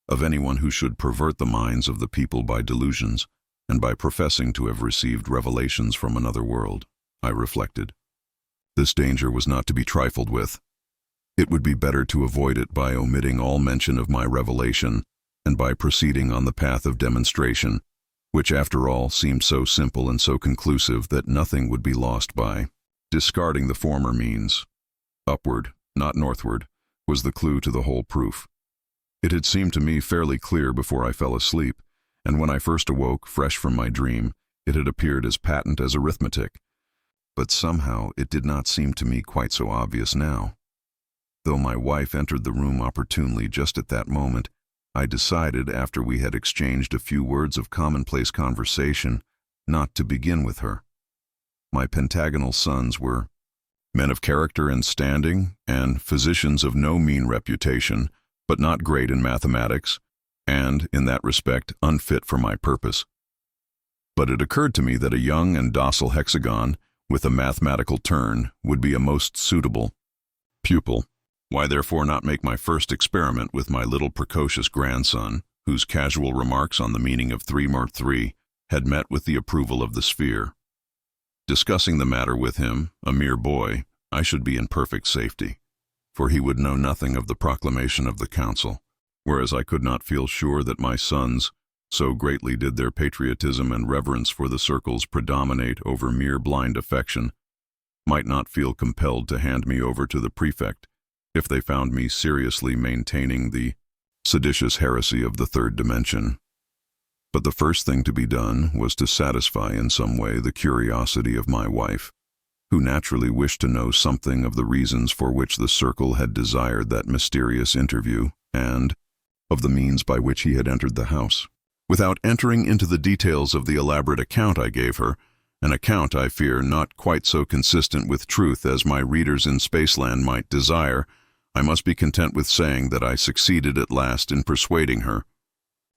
of anyone who should pervert the minds of the people by delusions and by professing to have received revelations from another world. I reflected. This danger was not to be trifled with. It would be better to avoid it by omitting all mention of my revelation and by proceeding on the path of demonstration, which after all seemed so simple and so conclusive that nothing would be lost by discarding the former means. Upward, not northward, was the clue to the whole proof. It had seemed to me fairly clear before I fell asleep, and when I first awoke, fresh from my dream, it had appeared as patent as arithmetic. But somehow it did not seem to me quite so obvious now. Though my wife entered the room opportunely just at that moment, I decided, after we had exchanged a few words of commonplace conversation, not to begin with her. My pentagonal sons were men of character and standing, and physicians of no mean reputation, but not great in mathematics, and, in that respect, unfit for my purpose. But it occurred to me that a young and docile hexagon, with a mathematical turn, would be a most suitable pupil. Why therefore not make my first experiment with my little precocious grandson, whose casual remarks on the meaning of 3 more 3 had met with the approval of the sphere? Discussing the matter with him, a mere boy, I should be in perfect safety, for he would know nothing of the proclamation of the council, whereas I could not feel sure that my sons, so greatly did their patriotism and reverence for the circles predominate over mere blind affection, might not feel compelled to hand me over to the prefect if they found me seriously maintaining the seditious heresy of the third dimension. But the first thing to be done was to satisfy in some way the curiosity of my wife, who naturally wished to know something of the reasons for which the circle had desired that mysterious interview, and of the means by which he had entered the house. Without entering into the details of the elaborate account I gave her, an account, I fear, not quite so consistent with truth as my readers in Spaceland might desire, I must be content with saying that I succeeded at last in persuading her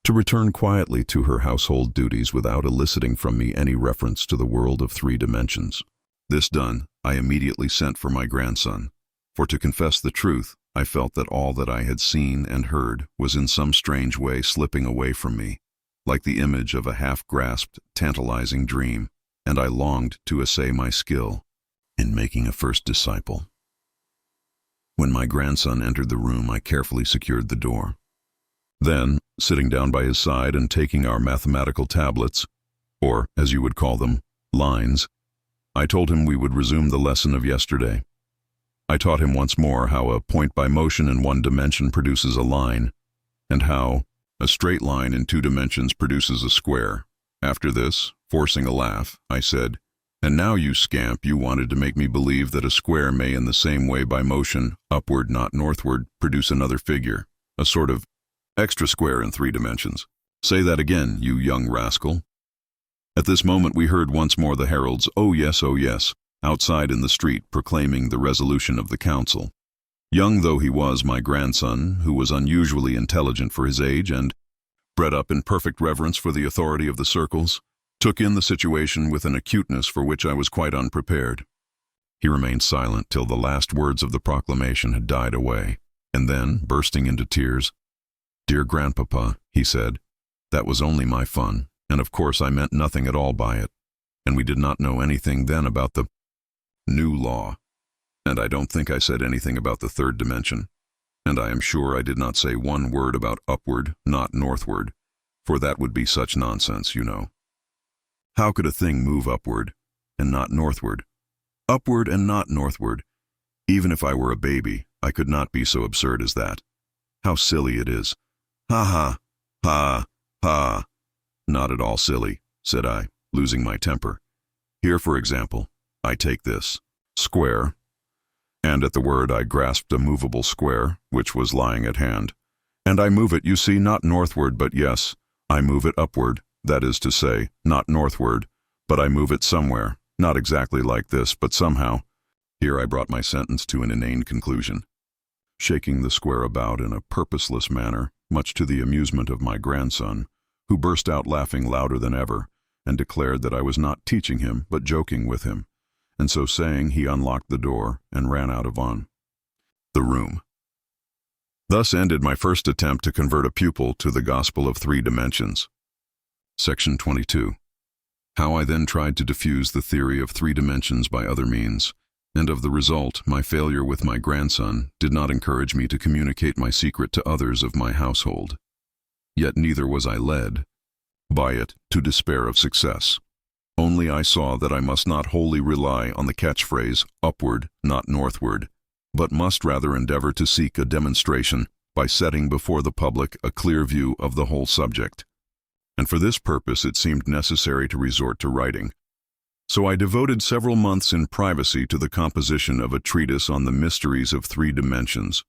to return quietly to her household duties without eliciting from me any reference to the world of 3 dimensions. This done, I immediately sent for my grandson, for to confess the truth, I felt that all that I had seen and heard was in some strange way slipping away from me, like the image of a half-grasped, tantalizing dream, and I longed to essay my skill in making a first disciple. When my grandson entered the room, I carefully secured the door. Then, sitting down by his side and taking our mathematical tablets, or, as you would call them, lines, I told him we would resume the lesson of yesterday. I taught him once more how a point by motion in 1 dimension produces a line, and how a straight line in 2 dimensions produces a square. After this, forcing a laugh, I said, "And now, you scamp, you wanted to make me believe that a square may in the same way by motion, upward not northward, produce another figure, a sort of extra square in 3 dimensions. Say that again, you young rascal." At this moment we heard once more the heralds, oh yes, outside in the street proclaiming the resolution of the council. Young though he was, my grandson, who was unusually intelligent for his age and bred up in perfect reverence for the authority of the circles, took in the situation with an acuteness for which I was quite unprepared. He remained silent till the last words of the proclamation had died away, and then, bursting into tears, "Dear Grandpapa," he said, "that was only my fun, and of course I meant nothing at all by it, and we did not know anything then about the new law, and I don't think I said anything about the 3rd dimension, and I am sure I did not say one word about upward, not northward, for that would be such nonsense, you know. How could a thing move upward and not northward? Upward and not northward. Even if I were a baby, I could not be so absurd as that. How silly it is. Ha ha, ha, ha. Not at all silly, said I, losing my temper. Here, for example, I take this square, and at the word I grasped a movable square, which was lying at hand. And I move it, you see, not northward, but yes, I move it upward, that is to say, not northward, but I move it somewhere, not exactly like this, but somehow. Here I brought my sentence to an inane conclusion, shaking the square about in a purposeless manner, much to the amusement of my grandson, who burst out laughing louder than ever, and declared that I was not teaching him, but joking with him, and so saying he unlocked the door and ran out of the room. Thus ended my first attempt to convert a pupil to the gospel of 3 dimensions. Section 22. How I then tried to diffuse the theory of 3 dimensions by other means, and of the result, my failure with my grandson did not encourage me to communicate my secret to others of my household. Yet neither was I led by it to despair of success. Only I saw that I must not wholly rely on the catchphrase, upward, not northward, but must rather endeavor to seek a demonstration by setting before the public a clear view of the whole subject. and for this purpose it seemed necessary to resort to writing. So I devoted several months in privacy to the composition of a treatise on the mysteries of 3 dimensions.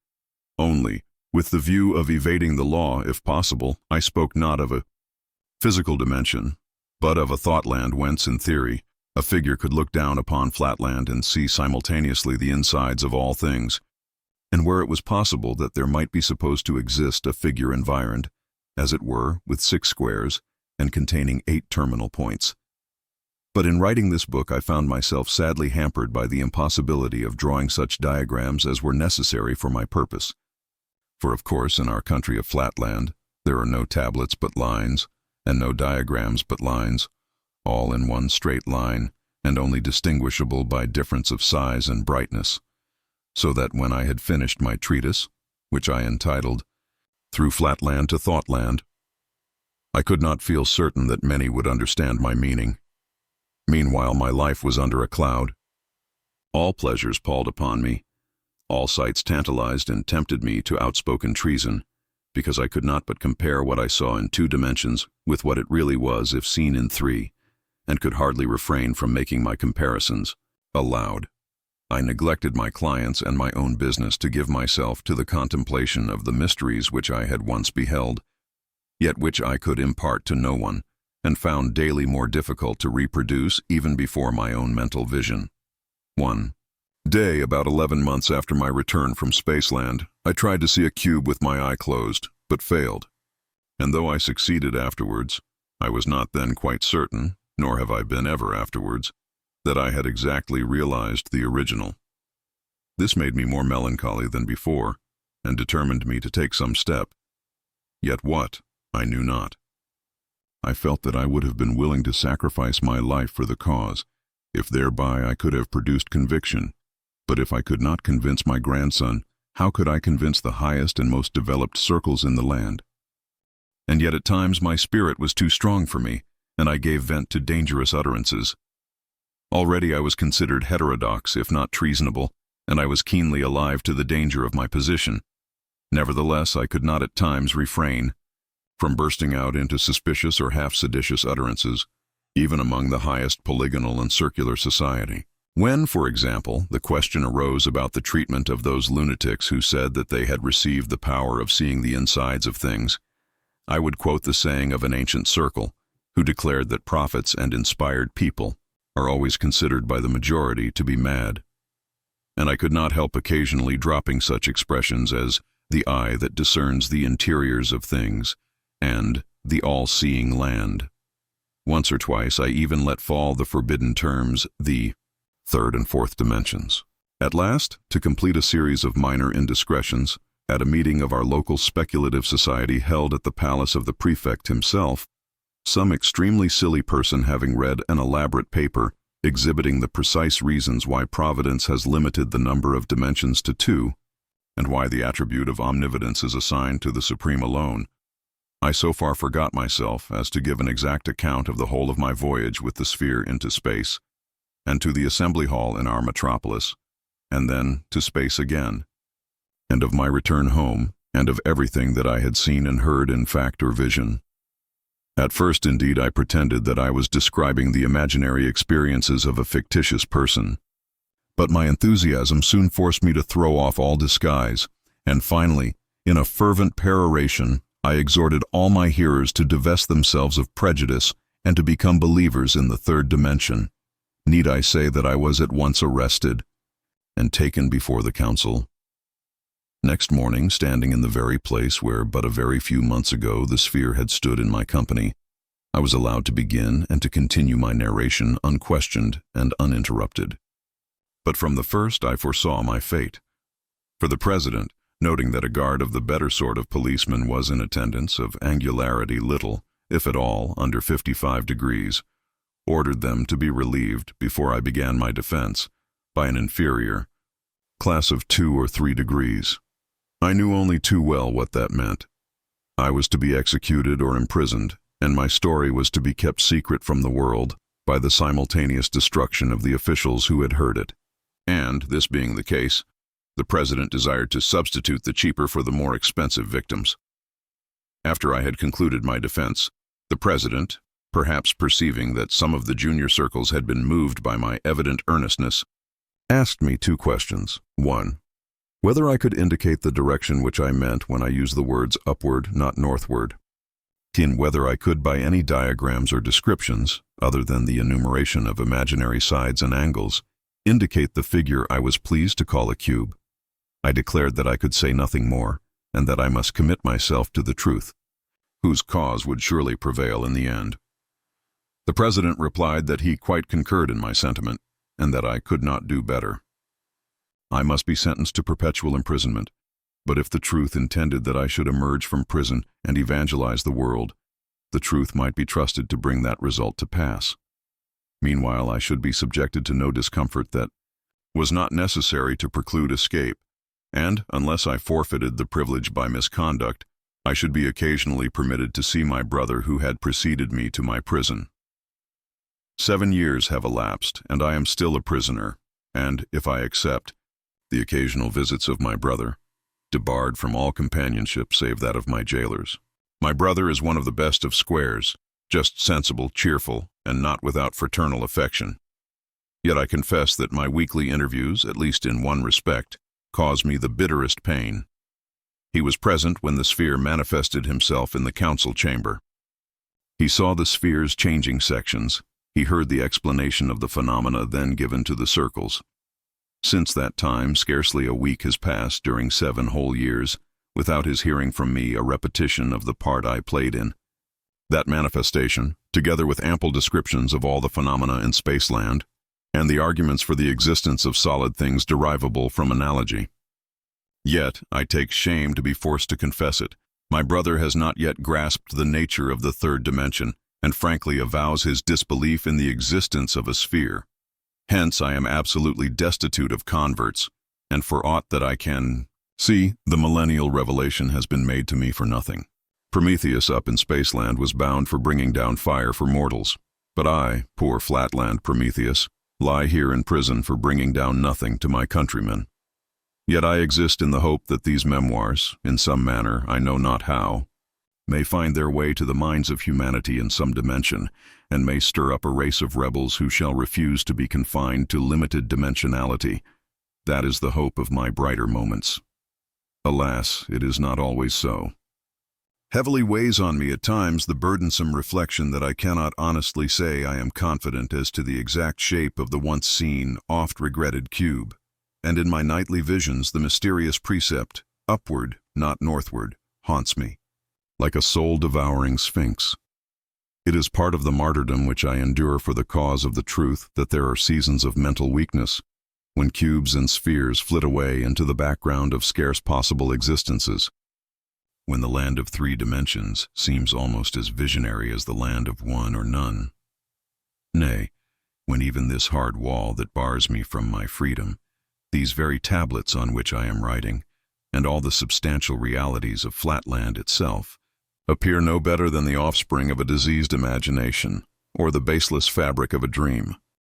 Only, with the view of evading the law if possible, I spoke not of a physical dimension, but of a thoughtland whence, in theory, a figure could look down upon Flatland and see simultaneously the insides of all things, and where it was possible that there might be supposed to exist a figure environed, as it were, with 6 squares and containing 8 terminal points. But in writing this book I found myself sadly hampered by the impossibility of drawing such diagrams as were necessary for my purpose. For of course in our country of Flatland there are no tablets but lines, and no diagrams but lines, all in one straight line, and only distinguishable by difference of size and brightness, so that when I had finished my treatise, which I entitled Through Flatland to Thoughtland, I could not feel certain that many would understand my meaning. Meanwhile my life was under a cloud. All pleasures palled upon me, all sights tantalized and tempted me to outspoken treason, because I could not but compare what I saw in 2 dimensions with what it really was if seen in 3, and could hardly refrain from making my comparisons aloud. I neglected my clients and my own business to give myself to the contemplation of the mysteries which I had once beheld, yet which I could impart to no one, and found daily more difficult to reproduce even before my own mental vision. 1 day, about 11 months after my return from Spaceland, I tried to see a cube with my eye closed, but failed. And though I succeeded afterwards, I was not then quite certain, nor have I been ever afterwards, that I had exactly realized the original. This made me more melancholy than before, and determined me to take some step. Yet what, I knew not. I felt that I would have been willing to sacrifice my life for the cause, if thereby I could have produced conviction. But if I could not convince my grandson, how could I convince the highest and most developed circles in the land? And yet at times my spirit was too strong for me, and I gave vent to dangerous utterances. Already I was considered heterodox, if not treasonable, and I was keenly alive to the danger of my position. Nevertheless, I could not at times refrain from bursting out into suspicious or half-seditious utterances, even among the highest polygonal and circular society. When, for example, the question arose about the treatment of those lunatics who said that they had received the power of seeing the insides of things, I would quote the saying of an ancient circle, who declared that prophets and inspired people are always considered by the majority to be mad. And I could not help occasionally dropping such expressions as the eye that discerns the interiors of things, and the all-seeing land. Once or twice I even let fall the forbidden terms, the 3rd and 4th dimensions. At last, to complete a series of minor indiscretions, at a meeting of our local speculative society held at the palace of the prefect himself, some extremely silly person having read an elaborate paper exhibiting the precise reasons why Providence has limited the number of dimensions to 2, and why the attribute of omnipotence is assigned to the Supreme alone, I so far forgot myself as to give an exact account of the whole of my voyage with the sphere into space, and to the assembly hall in our metropolis, and then to space again, and of my return home, and of everything that I had seen and heard in fact or vision. At first, indeed, I pretended that I was describing the imaginary experiences of a fictitious person, but my enthusiasm soon forced me to throw off all disguise, and finally, in a fervent peroration, I exhorted all my hearers to divest themselves of prejudice and to become believers in the 3rd dimension. Need I say that I was at once arrested and taken before the council? Next morning, standing in the very place where but a very few months ago the sphere had stood in my company, I was allowed to begin and to continue my narration unquestioned and uninterrupted. But from the first I foresaw my fate. For the president, noting that a guard of the better sort of policemen was in attendance, of angularity little, if at all, under 55 degrees, ordered them to be relieved before I began my defense by an inferior, class of 2 or 3 degrees. I knew only too well what that meant. I was to be executed or imprisoned, and my story was to be kept secret from the world by the simultaneous destruction of the officials who had heard it. And, this being the case, the president desired to substitute the cheaper for the more expensive victims. After I had concluded my defense, The president, perhaps perceiving that some of the junior circles had been moved by my evident earnestness, asked me 2 questions. 1. Whether I could indicate the direction which I meant when I used the words upward, not northward. 2. Whether I could, by any diagrams or descriptions, other than the enumeration of imaginary sides and angles, indicate the figure I was pleased to call a cube. I declared that I could say nothing more, and that I must commit myself to the truth, whose cause would surely prevail in the end. The president replied that he quite concurred in my sentiment, and that I could not do better. I must be sentenced to perpetual imprisonment, but if the truth intended that I should emerge from prison and evangelize the world, the truth might be trusted to bring that result to pass. Meanwhile, I should be subjected to no discomfort that was not necessary to preclude escape, and, unless I forfeited the privilege by misconduct, I should be occasionally permitted to see my brother who had preceded me to my prison. 7 years have elapsed, and I am still a prisoner, and, if I accept the occasional visits of my brother, debarred from all companionship save that of my jailers. My brother is one of the best of squares, just sensible, cheerful, and not without fraternal affection. Yet I confess that my weekly interviews, at least in one respect, cause me the bitterest pain. He was present when the sphere manifested himself in the council chamber. He saw the sphere's changing sections. He heard the explanation of the phenomena then given to the circles. Since that time, scarcely a week has passed during 7 whole years without his hearing from me a repetition of the part I played in. That manifestation, together with ample descriptions of all the phenomena in Spaceland, and the arguments for the existence of solid things derivable from analogy. Yet, I take shame to be forced to confess it, my brother has not yet grasped the nature of the 3rd dimension, and frankly avows his disbelief in the existence of a sphere. Hence, I am absolutely destitute of converts, and for aught that I can see, the millennial revelation has been made to me for nothing. Prometheus up in Spaceland was bound for bringing down fire for mortals, but I, poor Flatland Prometheus, lie here in prison for bringing down nothing to my countrymen. Yet I exist in the hope that these memoirs, in some manner, I know not how, may find their way to the minds of humanity in some dimension, and may stir up a race of rebels who shall refuse to be confined to limited dimensionality. That is the hope of my brighter moments. Alas, it is not always so. Heavily weighs on me at times the burdensome reflection that I cannot honestly say I am confident as to the exact shape of the once seen, oft regretted cube, and in my nightly visions the mysterious precept, upward, not northward, haunts me, like a soul-devouring sphinx. It is part of the martyrdom which I endure for the cause of the truth that there are seasons of mental weakness, when cubes and spheres flit away into the background of scarce possible existences, when the land of 3 dimensions seems almost as visionary as the land of 1 or none. Nay, when even this hard wall that bars me from my freedom, these very tablets on which I am writing, and all the substantial realities of Flatland itself, appear no better than the offspring of a diseased imagination, or the baseless fabric of a dream.